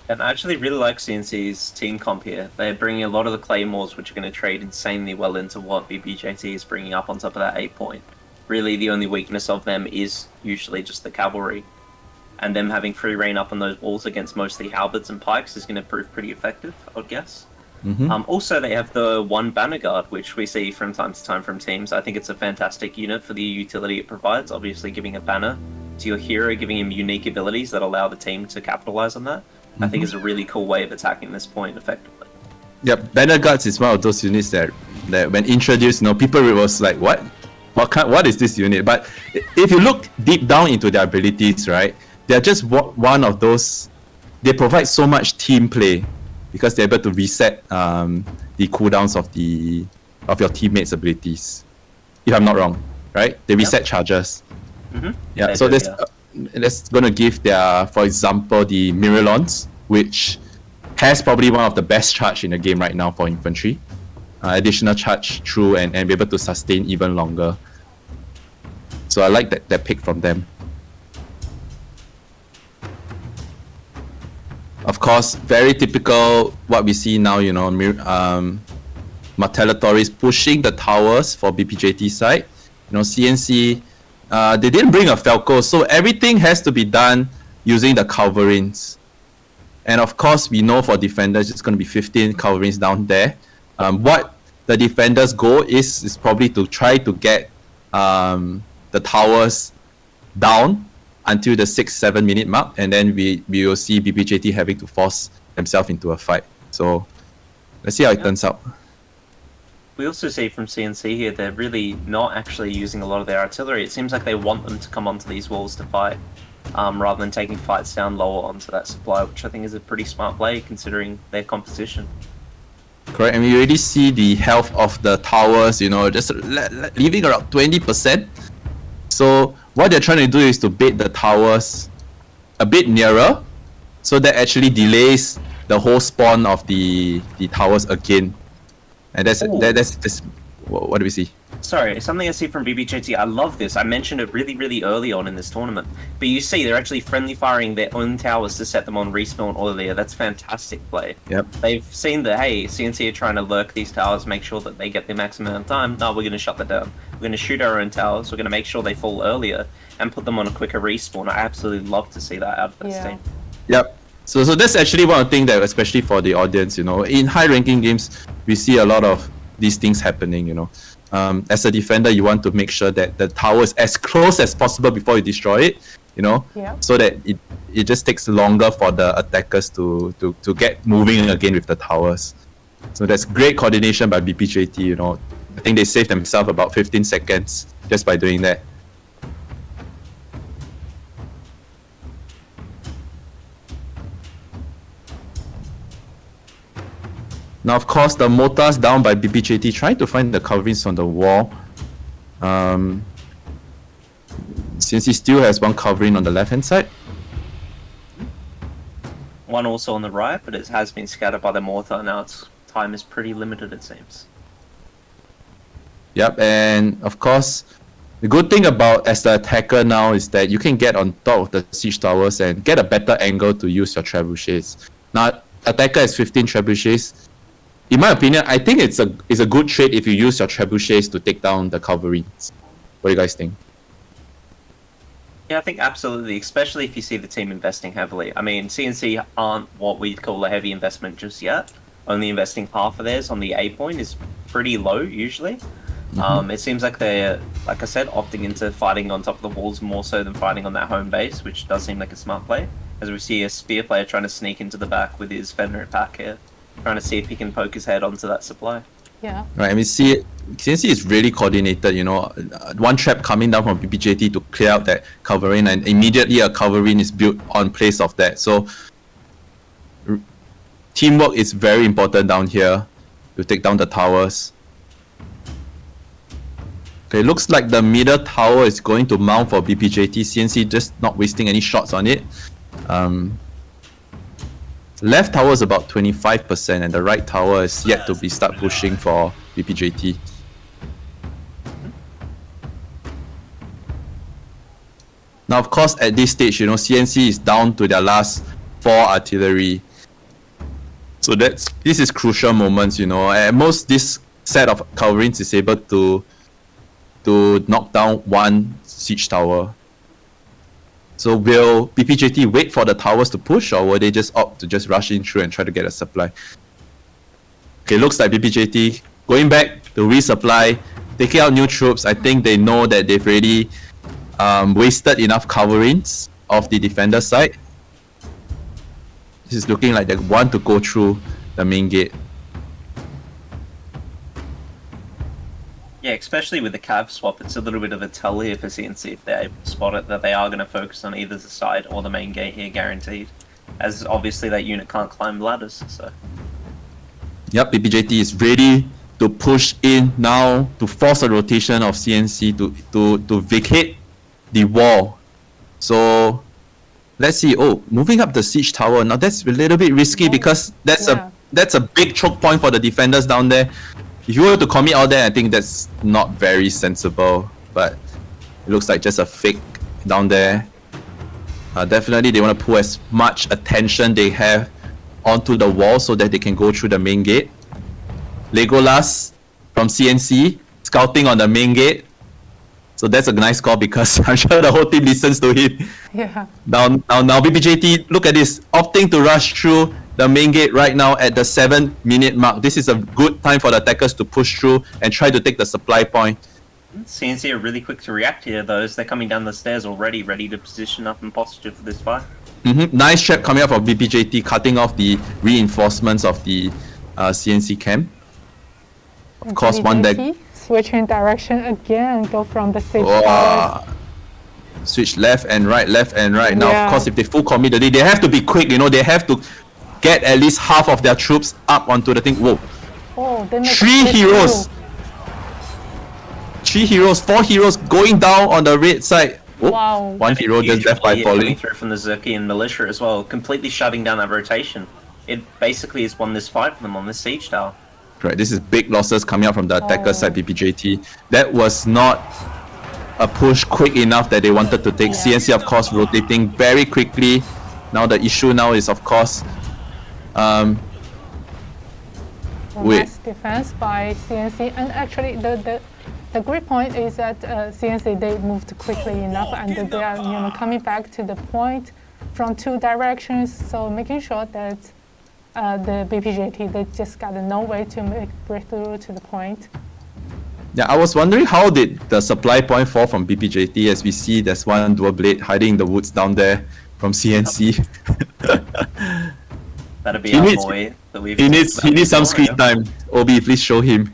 And I actually really like CNC's team comp here. They're bringing a lot of the claymores, which are going to trade insanely well into what BPJT is bringing up on top of that 8 point. Really, the only weakness of them is usually just the cavalry. And them having free reign up on those walls against mostly halberds and pikes is going to prove pretty effective, I would guess. Also, they have the one banner guard, which we see from time to time from teams. I think it's a fantastic unit for the utility it provides. Obviously, giving a banner to your hero, giving him unique abilities that allow the team to capitalize on that, I think is a really cool way of attacking this point effectively. Yep, banner guards is one of those units that when introduced, people was like, what is this unit? But if you look deep down into their abilities, right, they're just one of those. They provide so much team play because they're able to reset the cooldowns of your teammates' abilities. If I'm not wrong, right? They reset charges. Yeah, They so do, that's gonna give their, for example, the Miralons, which has probably one of the best charge in the game right now for infantry. Additional charge through and be able to sustain even longer. So I like that pick from them. Of course, very typical what we see now, Martellatories pushing the towers for BPJT side. CNC, they didn't bring a Falco, so everything has to be done using the Culverines. And of course, we know for defenders, it's going to be 15 Culverines down there. What the defenders' goal is probably to try to get the towers down until the 6-7 minute mark, and then we will see BPJT having to force themselves into a fight. So let's see how it turns out. We also see from CNC here, they're really not actually using a lot of their artillery. It seems like they want them to come onto these walls to fight, rather than taking fights down lower onto that supply, which I think is a pretty smart play considering their composition. Correct, and we already see the health of the towers, you know, just leaving around 20%. So what they're trying to do is to bait the towers a bit nearer, so that actually delays the whole spawn of the towers again. And that's what do we see? Sorry, something I see from BPJT. I love this. I mentioned it really, really early on in this tournament. But you see, they're actually friendly firing their own towers to set them on respawn earlier. That's fantastic play. Yep. They've seen that, hey, CNC are trying to lurk these towers, make sure that they get the maximum amount of time. No, we're going to shut that down. We're going to shoot our own towers. We're going to make sure they fall earlier and put them on a quicker respawn. I absolutely love to see that out of this team. Yep. So that's actually one of the things that, especially for the audience, you know, in high-ranking games, we see a lot of these things happening, you know. As a defender, you want to make sure that the tower is as close as possible before you destroy it, you know, so that it just takes longer for the attackers to get moving again with the towers. So that's great coordination by BPJT, you know. I think they saved themselves about 15 seconds just by doing that. Now, of course, the mortars down by BPJT trying to find the coverings on the wall. Since he still has one covering on the left-hand side. One also on the right, but it has been scattered by the mortar. Now its time is pretty limited, it seems. Yep, and of course, the good thing about as the attacker now is that you can get on top of the siege towers and get a better angle to use your trebuchets. Now, attacker has 15 trebuchets. In my opinion, I think it's a good trade if you use your trebuchets to take down the coverings. What do you guys think? Yeah, I think absolutely, especially if you see the team investing heavily. I mean, CNC aren't what we'd call a heavy investment just yet. Only investing half of theirs on the A point is pretty low, usually. It seems like they're, like I said, opting into fighting on top of the walls more so than fighting on that home base, which does seem like a smart play. As we see a spear player trying to sneak into the back with his Fender and pack here, trying to see if he can poke his head onto that supply. Yeah. Right, and we see CNC is really coordinated, you know, one trap coming down from BPJT to clear out that covering, and immediately a covering is built on place of that. So teamwork is very important down here to take down the towers. Okay, looks like the middle tower is going to mount for BPJT. CNC just not wasting any shots on it. Left tower is about 25%, and the right tower is yet to be start pushing for BPJT. Now, of course, at this stage, you know, CNC is down to their last 4 artillery. So this is crucial moments, you know. At most, this set of coverings is able to knock down one siege tower. So will BPJT wait for the towers to push, or will they just opt to just rush in through and try to get a supply? Okay, looks like BPJT going back to resupply, taking out new troops. I think they know that they've already wasted enough coverings of the defender side. This is looking like they want to go through the main gate. Yeah, especially with the cav swap, it's a little bit of a tell here for CNC if they're able to spot it, that they are going to focus on either the side or the main gate here, guaranteed. As obviously that unit can't climb ladders, so... Yep, BPJT is ready to push in now to force a rotation of CNC to vacate the wall. So, let's see. Oh, moving up the siege tower. Now that's a little bit risky because that's a big choke point for the defenders down there. If you were to commit out there, I think that's not very sensible, but it looks like just a fake down there. Definitely they want to pull as much attention they have onto the wall so that they can go through the main gate. Legolas from CNC scouting on the main gate. So that's a nice call because I'm sure the whole team listens to him. Yeah. Now BPJT, look at this, opting to rush through the main gate right now at the 7-minute mark. This is a good time for the attackers to push through and try to take the supply point. CNC are really quick to react here though, as they're coming down the stairs already, ready to position up and posture for this fight. Nice trap coming up from BPJT, cutting off the reinforcements of the CNC camp. Of course, one deck. Switching direction again, go from the siege towers. Switch left and right. Now, of course, if they full commit, they have to be quick, you know, they have to get at least half of their troops up onto the thing. Whoa. Oh, they make Three it heroes. through. 3 heroes, 4 heroes going down on the red side. Oh, Wow. one hero just Huge left by volley coming falling. through from the Zerkian militia as well, completely shutting down that rotation. It basically has won this fight for them on this siege tower. Correct. This is big losses coming out from the attacker Oh. side, BPJT. That was not a push quick enough that they wanted to take. Yeah. CNC, of course, rotating very quickly. Now the issue now is, of course, wait. Nice defense by CNC, and actually the great point is that CNC they moved quickly enough, and they are coming back to the point from 2 directions, so making sure that the BPJT they just got no way to make breakthrough to the point. Yeah, I was wondering how did the supply point fall from BPJT, as we see there's one dual blade hiding in the woods down there from CNC. That'd be He our needs- boy that we've he needs some before, screen yeah. time. Obi, please show him.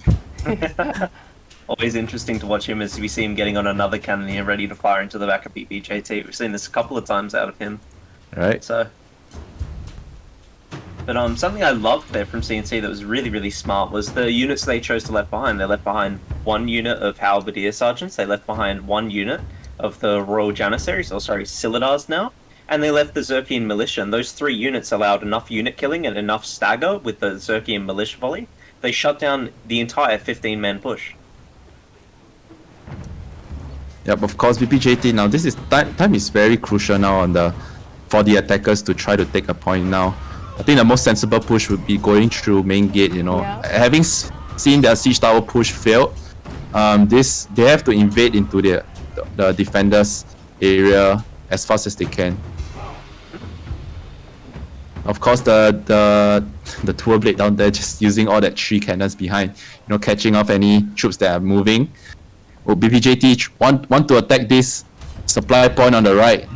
Always interesting to watch him as we see him getting on another cannon here, ready to fire into the back of BPJT. We've seen this a couple of times out of him. Right. So, but something I loved there from CNC that was really, really smart was the units they chose to left behind. They left behind 1 unit of Halberdier Sergeants, they left behind 1 unit of the Royal Janissaries, or sorry, Silidars now, and they left the Zerkian Militia, and those 3 units allowed enough unit killing and enough stagger with the Zerkian Militia volley. They shut down the entire 15-man push. Yep, of course, BPJT now. This is time is very crucial now for the attackers to try to take a point now. I think the most sensible push would be going through main gate. Yeah. Having seen their siege tower push failed, they have to invade into the defenders area as fast as they can. Of course, the Tour Blade down there just using all that 3 cannons behind, catching off any troops that are moving. Well, BPJT want to attack this supply point on the right.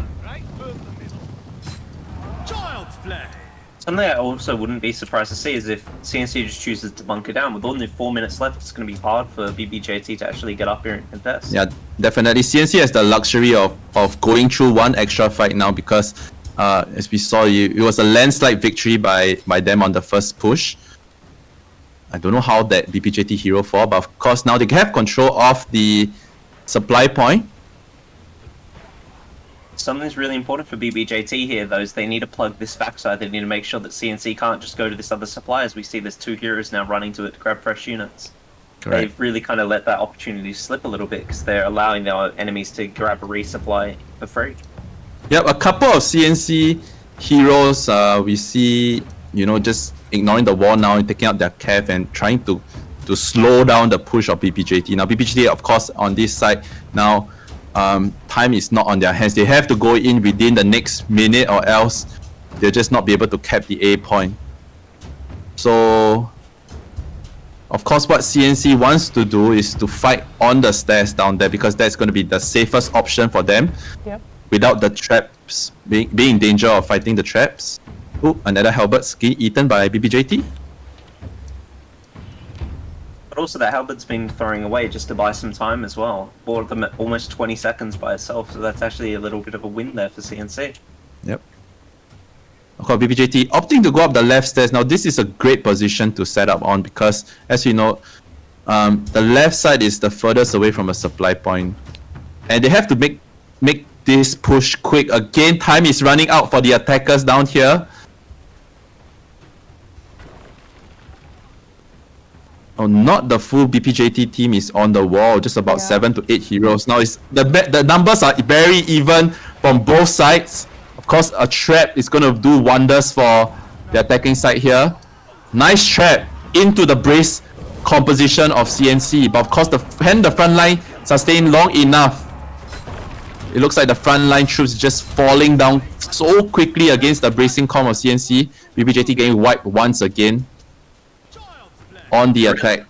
Something I also wouldn't be surprised to see is if CNC just chooses to bunker down. With only 4 minutes left, it's going to be hard for BPJT to actually get up here and contest. Yeah, definitely. CNC has the luxury of going through 1 extra fight now because, as we saw, it was a landslide victory by them on the first push. I don't know how that BPJT hero fall, but of course now they have control of the supply point. Something's really important for BPJT here, though, is they need to plug this backside. They need to make sure that CNC can't just go to this other supply, as we see there's 2 heroes now running to it to grab fresh units. Correct. They've really kind of let that opportunity slip a little bit because they're allowing their enemies to grab a resupply for free. Yep, a couple of CNC heroes we see, just ignoring the wall now and taking out their cav and trying to slow down the push of BPJT. Now BPJT, of course, on this side now, time is not on their hands. They have to go in within the next minute or else they'll just not be able to cap the A point. So, of course, what CNC wants to do is to fight on the stairs down there because that's going to be the safest option for them. Yep. Without the traps, being in danger of fighting the traps. Ooh, another halberd getting eaten by BPJT. But also that halberd's been throwing away just to buy some time as well. Bought them at almost 20 seconds by itself, so that's actually a little bit of a win there for CNC. Yep. Of course, BPJT opting to go up the left stairs. Now, this is a great position to set up on because, as we know, the left side is the furthest away from a supply point. And they have to make this push quick. Again, time is running out for the attackers down here. Oh, not the full BPJT team is on the wall. Just about 7 to 8 heroes. Now, the numbers are very even from both sides. Of course, a trap is going to do wonders for the attacking side here. Nice trap into the brace composition of CNC. But of course, the front line sustained long enough. It looks like the front line troops just falling down so quickly against the bracing com of CNC. BPJT getting wiped once again on the attack.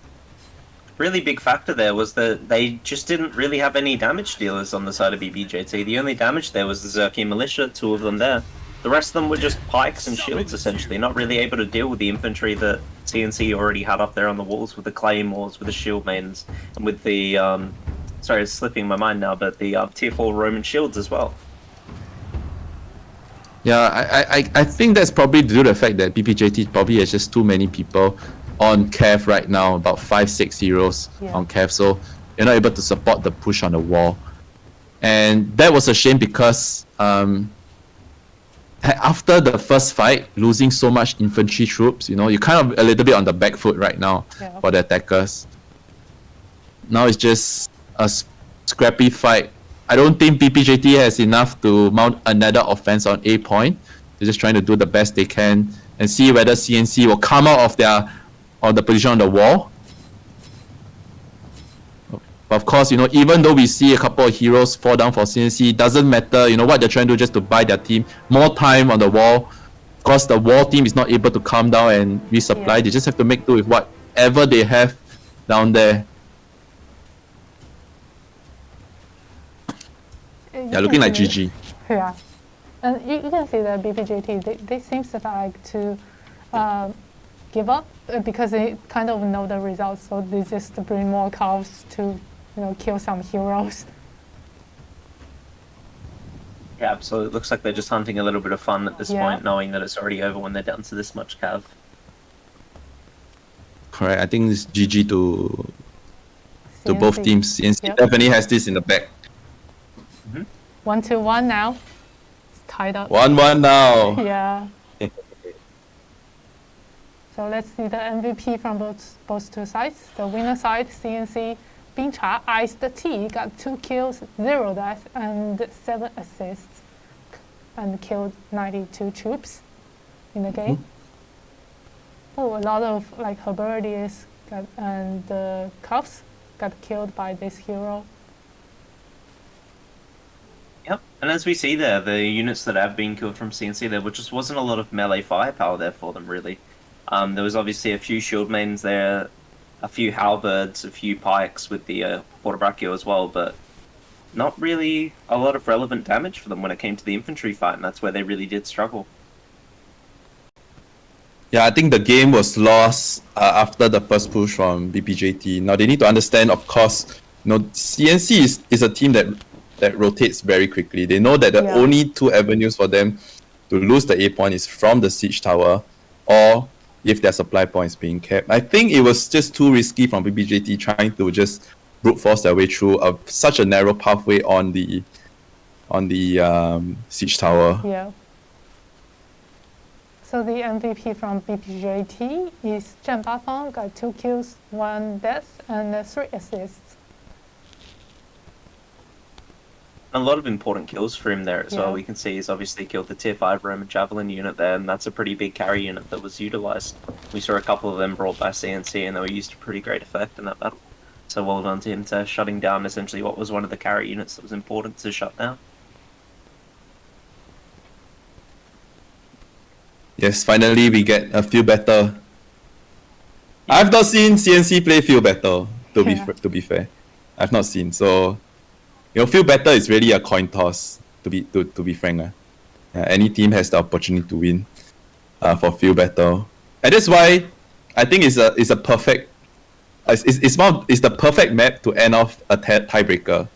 Really big factor there was that they just didn't really have any damage dealers on the side of BPJT. The only damage there was the Zerkian militia, 2 of them there. The rest of them were just pikes and shields, essentially, not really able to deal with the infantry that CNC already had up there on the walls with the claymores, with the shield maidens, and with the, sorry, it's slipping my mind now, but the tier 4 Roman shields as well. Yeah, I think that's probably due to the fact that BPJT probably has just too many people on Kev right now, about 5-6 heroes on Kev, so you're not able to support the push on the wall. And that was a shame because after the first fight, losing so much infantry troops, you're kind of a little bit on the back foot right now for the attackers. Now it's just a scrappy fight. I don't think BPJT has enough to mount another offense on A point. They're just trying to do the best they can and see whether CNC will come out of the position on the wall. But of course, even though we see a couple of heroes fall down for CNC, doesn't matter. What they're trying to do just to buy their team more time on the wall. Of course, the wall team is not able to come down and resupply. They just have to make do with whatever they have down there. Looking like GG. Yeah. And you can see that BPJT, they seem to like to give up because they kind of know the results, so they just bring more cows to kill some heroes. Yeah, absolutely. It looks like they're just hunting a little bit of fun at this point, knowing that it's already over when they're down to this much cav. Correct. I think it's GG to both teams. CNC definitely has this in the back. 1-1 now. It's tied up. 1-1 now. Yeah. So let's see the MVP from both two sides. The winner side, CNC, Bincha iced the T, got 2 kills, 0 deaths, and 7 assists, and killed 92 troops in the game. Oh, a lot of Herberdiers and the Cuffs got killed by this hero. Yep, and as we see there, the units that have been killed from CNC, there just wasn't a lot of melee firepower there for them, really. There was obviously a few shield mains there, a few halberds, a few pikes with the Fortebraccio as well, but not really a lot of relevant damage for them when it came to the infantry fight, and that's where they really did struggle. Yeah, I think the game was lost after the first push from BPJT. Now they need to understand, of course, CNC is a team that rotates very quickly. They know that the only 2 avenues for them to lose the A point is from the siege tower, or if their supply point is being kept. I think it was just too risky from BPJT trying to just brute force their way through such a narrow pathway on the siege tower. Yeah. So the MVP from BPJT is Zheng Bafang, got 2 kills, 1 death, and 3 assists. A lot of important kills for him there as well. We can see he's obviously killed the tier 5 Roman Javelin unit there, and that's a pretty big carry unit that was utilised. We saw a couple of them brought by CNC, and they were used to pretty great effect in that battle. So well done to him to shutting down essentially what was one of the carry units that was important to shut down. Yes, finally we get a feel better. I've not seen CNC play feel better, to be fair. I've not seen, so feel better is really a coin toss, to be frank. Any team has the opportunity to win for feel better, and that's why I think it's a perfect. It's the perfect map to end off a tiebreaker.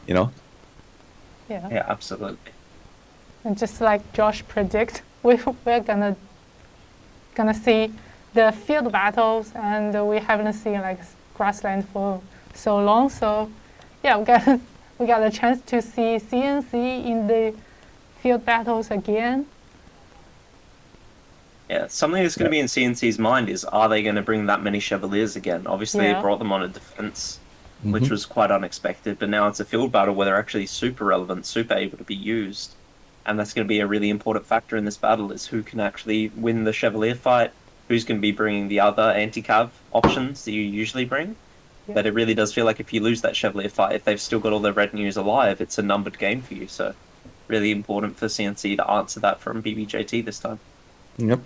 Yeah, absolutely. And just like Josh predict, we're gonna see the field battles, and we haven't seen grassland for so long. So yeah, we got a chance to see CNC in the field battles again. Yeah, something that's going to be in CNC's mind is, are they going to bring that many Chevaliers again? Obviously, they brought them on a defense, which was quite unexpected, but now it's a field battle where they're actually super relevant, super able to be used. And that's going to be a really important factor in this battle, is who can actually win the Chevalier fight, who's going to be bringing the other anti-cav options that you usually bring. But it really does feel like if you lose that Chevalier fight, if they've still got all their retinues alive, it's a numbered game for you. So really important for CNC to answer that from BPJT this time. Yep.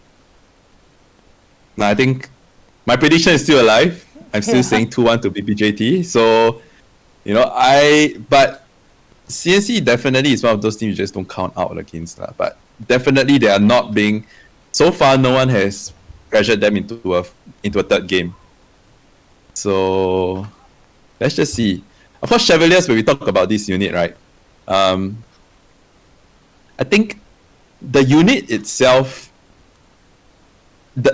No, I think my prediction is still alive. I'm still saying 2-1 to BPJT. So, but CNC definitely is one of those teams you just don't count out against. But definitely they are not being, so far no one has pressured them into a third game. So let's just see. Of course, Chevaliers, when we talk about this unit, right? I think the unit itself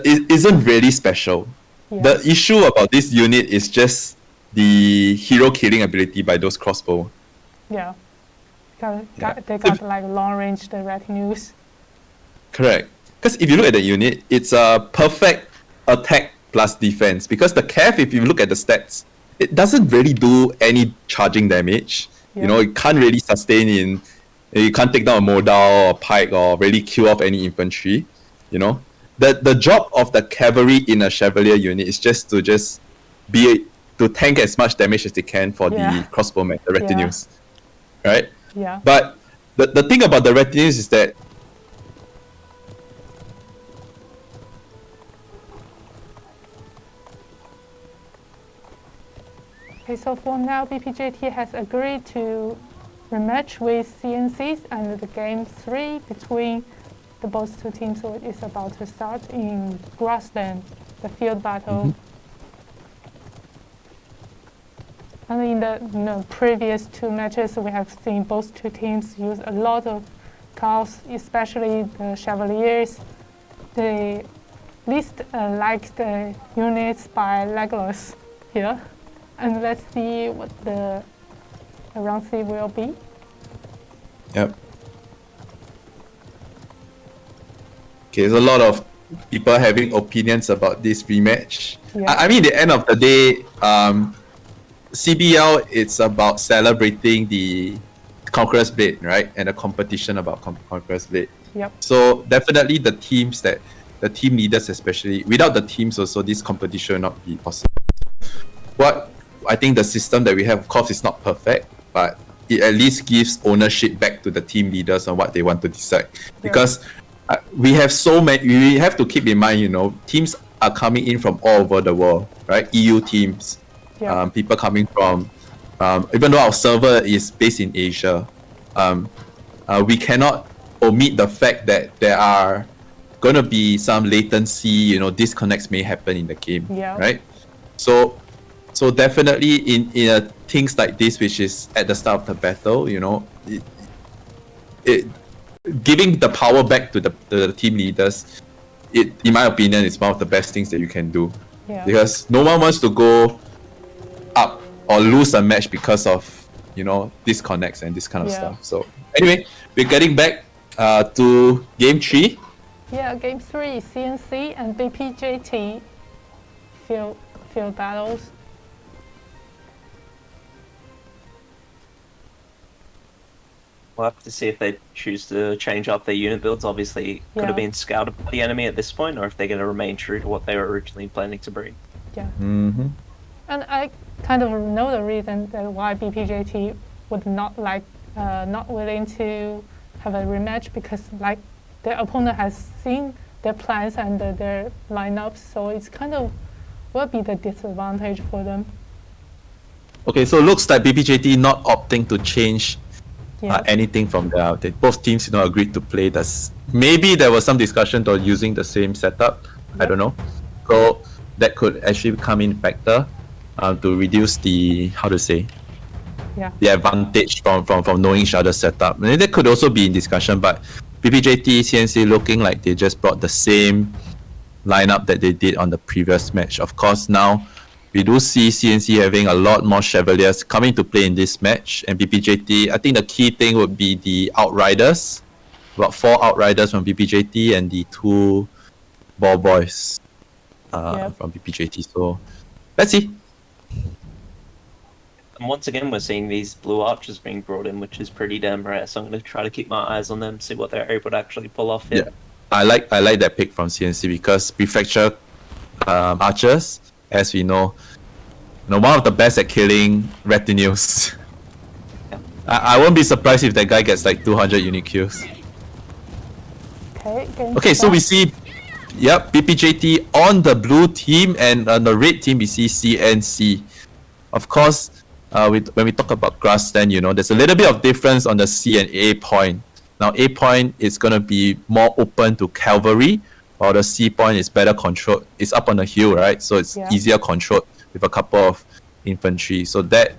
it isn't really special. Yeah. The issue about this unit is just the hero killing ability by those crossbow. Yeah. They Yeah. got like long range the retinues. Correct. Because if you look at the unit, it's a perfect attack plus defense. Because the Cav, if you look at the stats, it doesn't really do any charging damage. Yeah. You know, it can't really sustain in. You can't take down a modal or pike or really kill off any infantry. You know, the job of the cavalry in a chevalier unit is just to tank as much damage as they can for the crossbowmen, the retinues, right? Yeah. But the thing about the retinues is that Okay, so for now, BPJT has agreed to rematch with CNCs, and the game 3 between the both two teams is about to start in grassland, the field battle. And in the previous 2 matches, we have seen both two teams use a lot of cards, especially the Chevaliers. They least like the units by Legolas here. And let's see what the round 3 will be. Yep. Okay, there's a lot of people having opinions about this rematch. Yeah. I mean, at the end of the day, CBL, it's about celebrating the Conqueror's Blade, right? And the competition about Conqueror's Blade. Yep. So definitely the team leaders especially, without the teams also, this competition will not be possible. What I think the system that we have, of course, is not perfect, but it at least gives ownership back to the team leaders on what they want to decide. Because we have so many, we have to keep in mind, you know, teams are coming in from all over the world, right? EU teams, people coming from, even though our server is based in Asia, we cannot omit the fact that there are going to be some latency, you know, disconnects may happen in the game, right? So definitely in things like this, which is at the start of the battle, you know, it giving the power back to the team leaders, in my opinion, is one of the best things that you can do. Because no one wants to go up or lose a match because of, you know, disconnects and this kind of stuff. So anyway, we're getting back to game 3. Yeah, game 3, CNC and BPJT field battles. We'll have to see if they choose to change up their unit builds. Obviously, could have been scouted by the enemy at this point, or if they're going to remain true to what they were originally planning to bring. Yeah. And I kind of know the reason that why BPJT would not willing to have a rematch, because like their opponent has seen their plans and their lineups, so it's kind of will be the disadvantage for them. Okay, so it looks like BPJT not opting to change anything from there. Both teams, you know, agreed to play this. Maybe there was some discussion on using the same setup. I don't know. So that could actually come in factor to reduce the the advantage from knowing each other's setup. And that could also be in discussion. But BPJT, CNC looking like they just brought the same lineup that they did on the previous match. Of course, now we do see CNC having a lot more Chevaliers coming to play in this match, and BPJT, I think the key thing would be the Outriders. About 4 Outriders from BPJT and the 2 Ball Boys from BPJT. So let's see. And once again, we're seeing these blue archers being brought in, which is pretty damn rare. So I'm going to try to keep my eyes on them, see what they're able to actually pull off here. Yeah, I like that pick from CNC because Prefecture archers, as we know, one of the best at killing retinues. I won't be surprised if that guy gets like 200 unique kills. Okay, so we see, BPJT on the blue team, and on the red team we see CNC. Of course, when we talk about grassland, you know, there's a little bit of difference on the C and A point. Now, A point is going to be more open to cavalry, while the C point is better controlled. It's up on the hill, right? So it's easier controlled with a couple of infantry. So that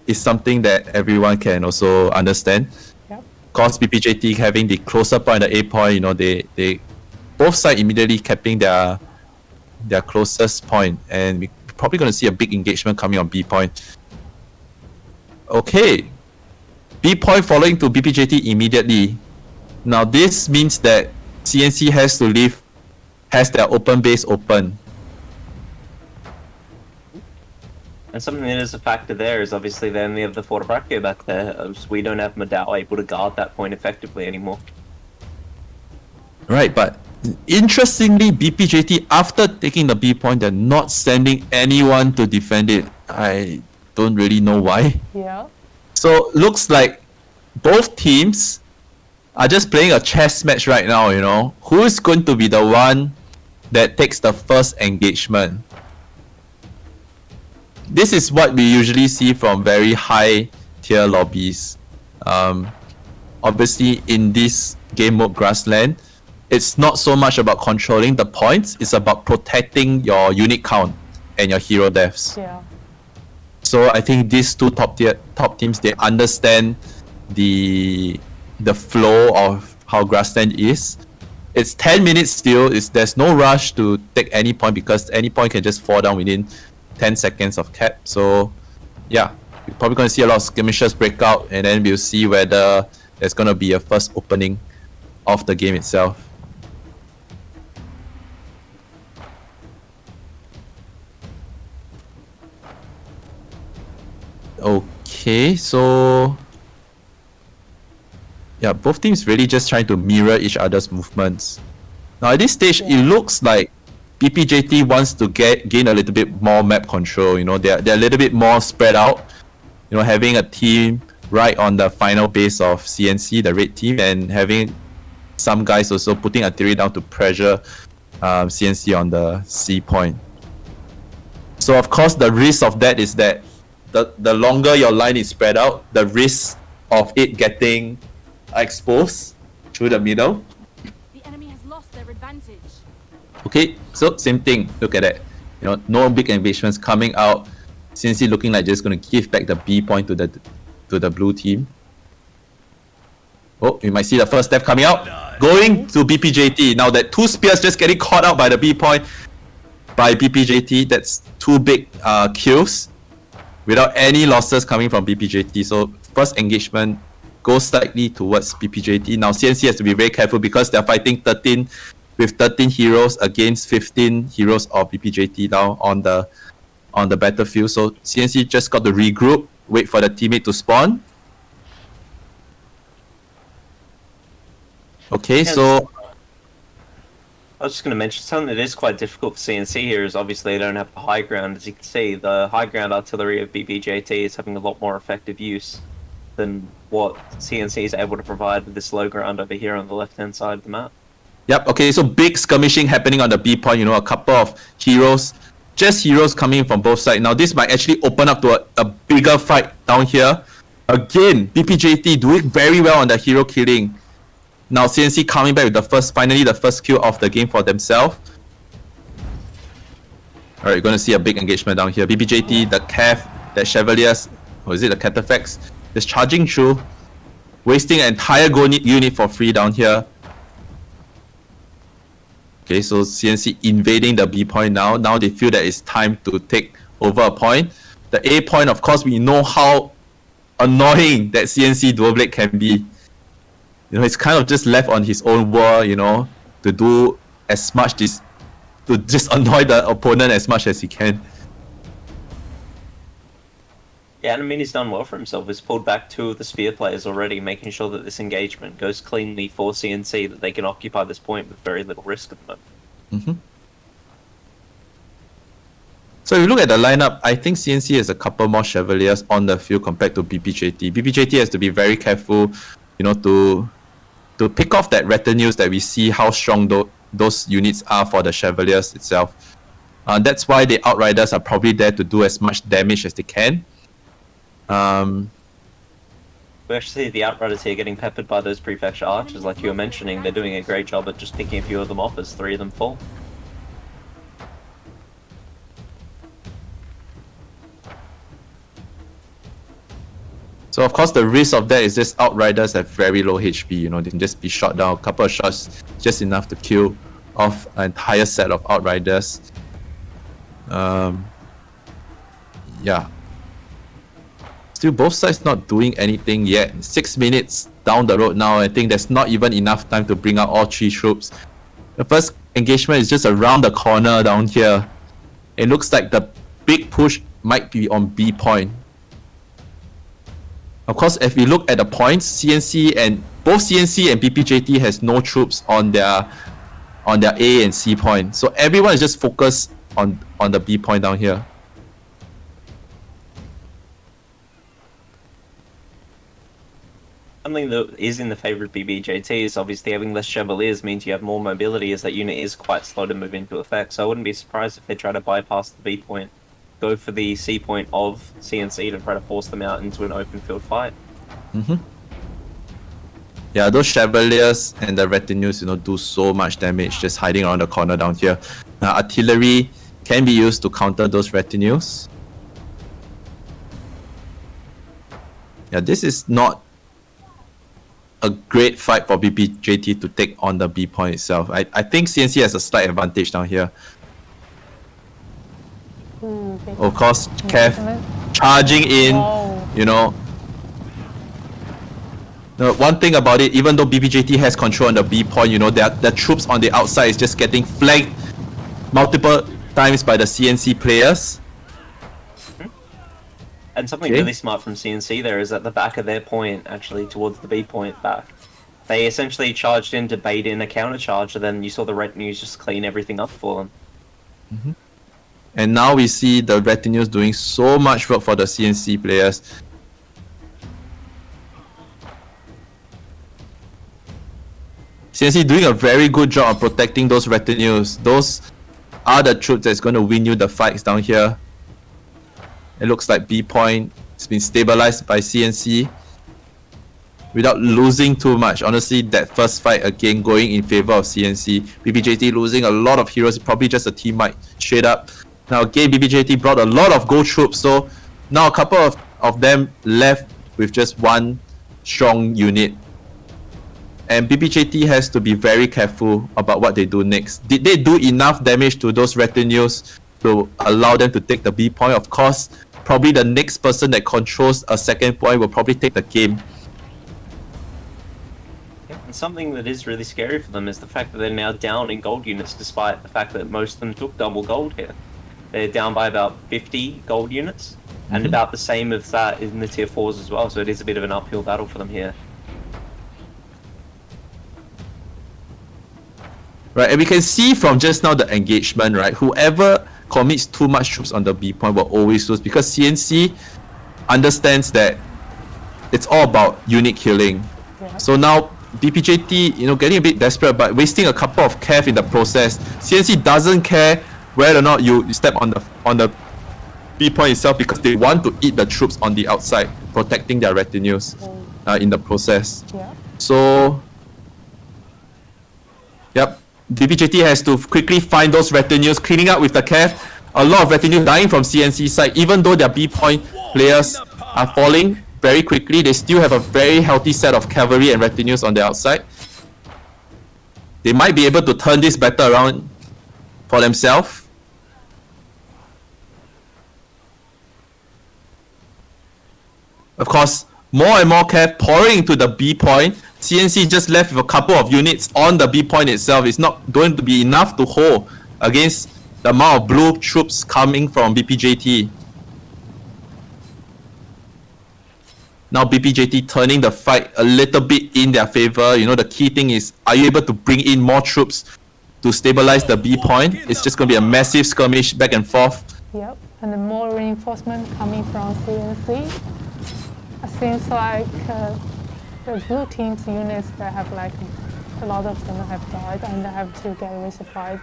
is something that everyone can also understand. Of course, BPJT having the closer point, the A point, you know, they both sides immediately capping their closest point, and we're probably going to see a big engagement coming on B point. Okay, B point following to BPJT immediately. Now this means that CNC has their open base open. And something that is a factor there is obviously they only have the Fort Braccio back there. As we don't have Madao able to guard that point effectively anymore. Right, but interestingly, BPJT, after taking the B point, they're not sending anyone to defend it. I don't really know why. Yeah. So looks like both teams are just playing a chess match right now, you know. Who's going to be the one that takes the first engagement? This is what we usually see from very high tier lobbies. Obviously in this game mode Grassland, it's not so much about controlling the points, it's about protecting your unit count and your hero deaths. Yeah. So I think these two top teams, they understand the flow of how Grassland is. It's 10 minutes still. There's no rush to take any point because any point can just fall down within 10 seconds of cap. So yeah, we're probably going to see a lot of skirmishes break out, and then we'll see whether there's going to be a first opening of the game itself. Okay, so yeah, both teams really just trying to mirror each other's movements. Now at this stage, it looks like BPJT wants to gain a little bit more map control. You know, they're a little bit more spread out. You know, having a team right on the final base of CNC, the red team, and having some guys also putting artillery down to pressure CNC on the C point. So of course, the risk of that is that the longer your line is spread out, the risk of it getting exposed through the middle. The enemy has lost their advantage. Okay, so same thing. Look at that. You know, no big engagements coming out. CNC looking like just going to give back the B point to the blue team. Oh, you might see the first step coming out. Going to BPJT. Now that two spears just getting caught out by the B point by BPJT. That's two big kills without any losses coming from BPJT. So first engagement goes slightly towards BPJT. Now CNC has to be very careful because they're fighting 13 heroes against 15 heroes of BPJT now on the battlefield. So CNC just got to regroup, wait for the teammate to spawn. Okay, so I was just going to mention something that is quite difficult for CNC here is obviously they don't have the high ground. As you can see, the high ground artillery of BPJT is having a lot more effective use than what CNC is able to provide with this low ground over here on the left-hand side of the map. Yep, okay, so big skirmishing happening on the B point, you know, a couple of heroes, just heroes coming from both sides. Now this might actually open up to a bigger fight down here. Again, BPJT doing very well on the hero killing. Now CNC coming back with finally the first kill of the game for themselves. Alright, you're going to see a big engagement down here. BPJT, the Cav, the Chevaliers, or is it the Cataphax, just charging through, wasting an entire unit for free down here. Okay, so CNC invading the B point now. Now they feel that it's time to take over a point. The A point, of course, we know how annoying that CNC dual blade can be. You know, it's kind of just left on his own world, you know, to do as much to just annoy the opponent as much as he can. Yeah, and I mean, he's done well for himself. He's pulled back two of the spear players already, making sure that this engagement goes cleanly for CNC, that they can occupy this point with very little risk at the moment. Mm-hmm. So if you look at the lineup, I think CNC has a couple more Chevaliers on the field compared to BPJT. BPJT has to be very careful, you know, to pick off that retinues that we see how strong those units are for the Chevaliers itself. That's why the Outriders are probably there to do as much damage as they can. We actually see the Outriders here getting peppered by those Prefecture Archers, like you were mentioning. They're doing a great job at just picking a few of them off as three of them fall. So of course the risk of that is just Outriders have very low HP, you know, they can just be shot down, a couple of shots, just enough to kill of an entire set of Outriders. Yeah. Still, both sides not doing anything yet. 6 minutes down the road now. I think there's not even enough time to bring out all 3 troops. The first engagement is just around the corner down here. It looks like the big push might be on B point. Of course, if we look at the points, both CNC and BPJT has no troops on their A and C point. So everyone is just focused on the B point down here. Something that is in the favour of BPJT is obviously having less Chevaliers means you have more mobility, as that unit is quite slow to move into effect. So I wouldn't be surprised if they try to bypass the B point, go for the C point of CNC to try to force them out into an open field fight. Yeah, those Chevaliers and the retinues, do so much damage just hiding around the corner down here. Now, artillery can be used to counter those retinues. Yeah, this is not a great fight for BPJT to take on the B point itself. I think CNC has a slight advantage down here. Of course, Kev charging in, The one thing about it, even though BPJT has control on the B point, the troops on the outside is just getting flanked multiple times by the CNC players. And something really smart from CNC there is at the back of their point, actually towards the B point back, they essentially charged in to bait in a counter charge, and then you saw the retinues just clean everything up for them. And now we see the retinues doing so much work for the CNC players. CNC doing a very good job of protecting those retinues. Those are the troops that's going to win you the fights down here. It looks like B point has been stabilized by CNC without losing too much. Honestly, that first fight again going in favor of CNC. BPJT losing a lot of heroes, probably just a team might straight up. Now again, BPJT brought a lot of gold troops, so now a couple of them left with just one strong unit. And BPJT has to be very careful about what they do next. Did they do enough damage to those retinues to allow them to take the B point? Of course, probably the next person that controls a second point will probably take the game. And something that is really scary for them is the fact that they're now down in gold units, despite the fact that most of them took double gold here. They're down by about 50 gold units, and about the same of that in the tier 4s as well, so it is a bit of an uphill battle for them here. Right, and we can see from just now the engagement, right? Whoever commits too much troops on the B point will always lose, because CNC understands that it's all about unit killing. So now BPJT, getting a bit desperate, but wasting a couple of cav in the process. CNC doesn't care whether or not you step on the B point itself, because they want to eat the troops on the outside, protecting their retinues in the process. So, yep. BPJT has to quickly find those retinues, cleaning up with the cav. A lot of retinue dying from CNC side. Even though their B point players are falling very quickly, they still have a very healthy set of cavalry and retinues on the outside. They might be able to turn this battle around for themselves. Of course, more and more cav pouring into the B point. CNC just left with a couple of units on the B point itself. It's not going to be enough to hold against the amount of blue troops coming from BPJT. Now BPJT turning the fight a little bit in their favor. The key thing is, are you able to bring in more troops to stabilize the B point? It's just going to be a massive skirmish back and forth. Yep, and the more reinforcement coming from CNC. It seems like the blue team's units that have a lot of them have died and they have to get resupplied.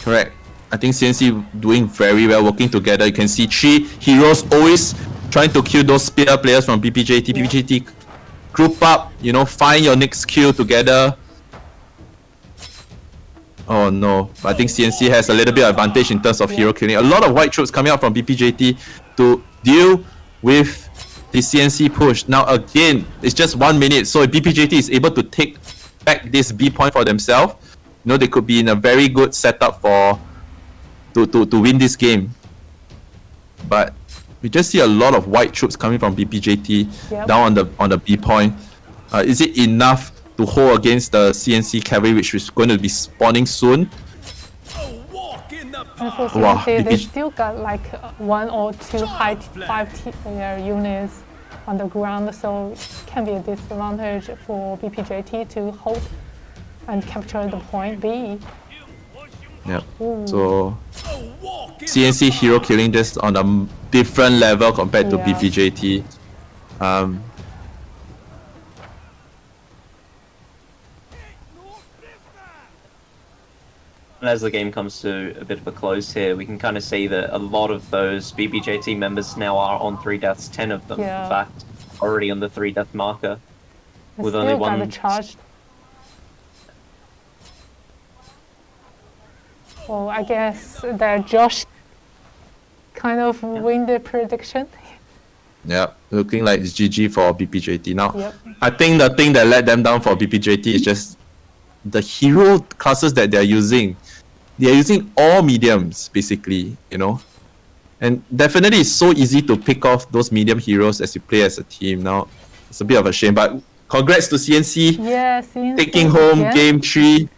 Correct. I think CNC doing very well, working together. You can see 3 heroes always trying to kill those spear players from BPJT. BPJT group up, find your next kill together. Oh no, I think CNC has a little bit of advantage in terms of hero killing. A lot of white troops coming out from BPJT to deal with the CNC push. Now again, it's just 1 minute, so if BPJT is able to take back this B point for themselves, they could be in a very good setup to win this game. But we just see a lot of white troops coming from BPJT down on the B point. Is it enough to hold against the CNC cavalry, which is going to be spawning soon? And for Wow, CNC, they BPJ still got like one or two high 5-tier units on the ground, so it can be a disadvantage for BPJT to hold and capture the point B. Yeah. So CNC hero killing just on a different level compared to BPJT. And as the game comes to a bit of a close here, we can kind of see that a lot of those BPJT members now are on 3 deaths, 10 of them, in fact, already on the 3 death marker. With only one charged. Well, I guess that Josh kind of win the prediction. Yeah, looking like it's GG for BPJT. Now, I think the thing that let them down for BPJT is just the hero classes that they're using. They're using all mediums, basically, you know. And definitely it's so easy to pick off those medium heroes as you play as a team. Now, it's a bit of a shame, but congrats to CNC. Yeah, CNC taking home game 3.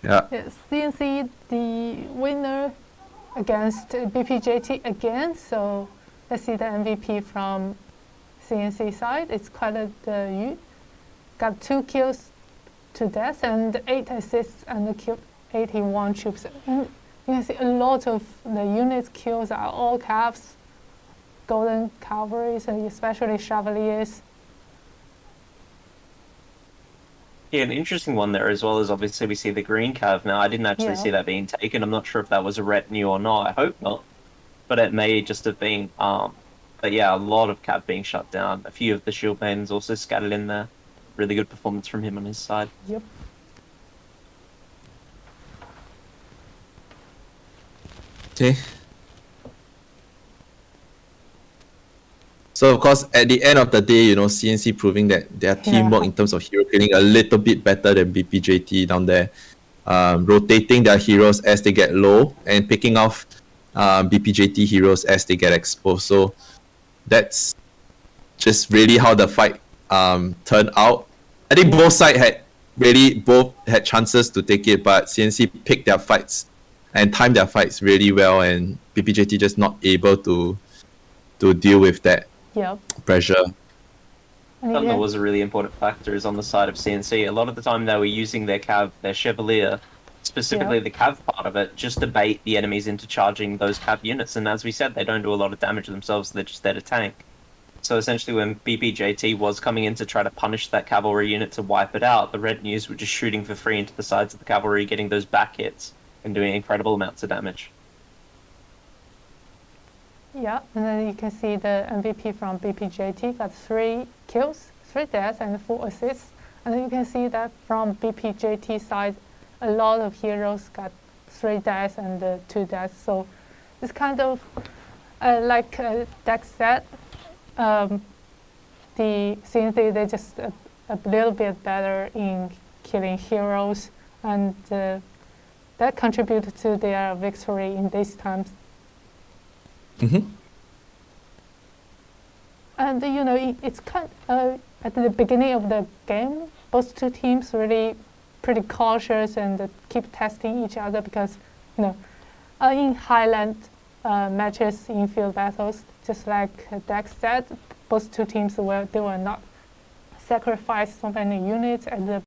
Yeah. CNC the winner against BPJT again. So let's see the MVP from CNC side. It's quite the got 2 kills, 2 deaths, and 8 assists and killed 81 troops. And you can see a lot of the units kills are all calves, golden cavalries, and especially chevaliers. Yeah, an interesting one there as well is obviously we see the green cav. Now, I didn't actually see that being taken. I'm not sure if that was a retinue or not. I hope not. But it may just have been. But yeah, a lot of cav being shut down. A few of the shield maidens also scattered in there. Really good performance from him on his side. Yep. Okay. So of course, at the end of the day, you know, CNC proving that their teamwork in terms of hero killing a little bit better than BPJT down there, rotating their heroes as they get low and picking off BPJT heroes as they get exposed. So that's just really how the fight turned out. I think both sides had chances to take it, but CNC picked their fights and timed their fights really well, and BPJT just not able to deal with that pressure. Something that was a really important factor is on the side of CNC. A lot of the time they were using their cav, their chevalier, specifically the cav part of it, just to bait the enemies into charging those cav units. And as we said, they don't do a lot of damage themselves, they're just there to tank. So essentially when BPJT was coming in to try to punish that cavalry unit to wipe it out, the retinues were just shooting for free into the sides of the cavalry, getting those back hits and doing incredible amounts of damage. Yeah, and then you can see the MVP from BPJT got 3 kills, 3 deaths, and 4 assists. And then you can see that from BPJT side, a lot of heroes got 3 deaths and 2 deaths. So it's kind of like Dex said, the CNC, they're just a little bit better in killing heroes, and that contributed to their victory in these times. And you know, it's kind of, at the beginning of the game, both 2 teams really pretty cautious and keep testing each other because, you know, in Highland matches, in field battles, just like Dex said, both 2 teams they will not sacrifice so many units at the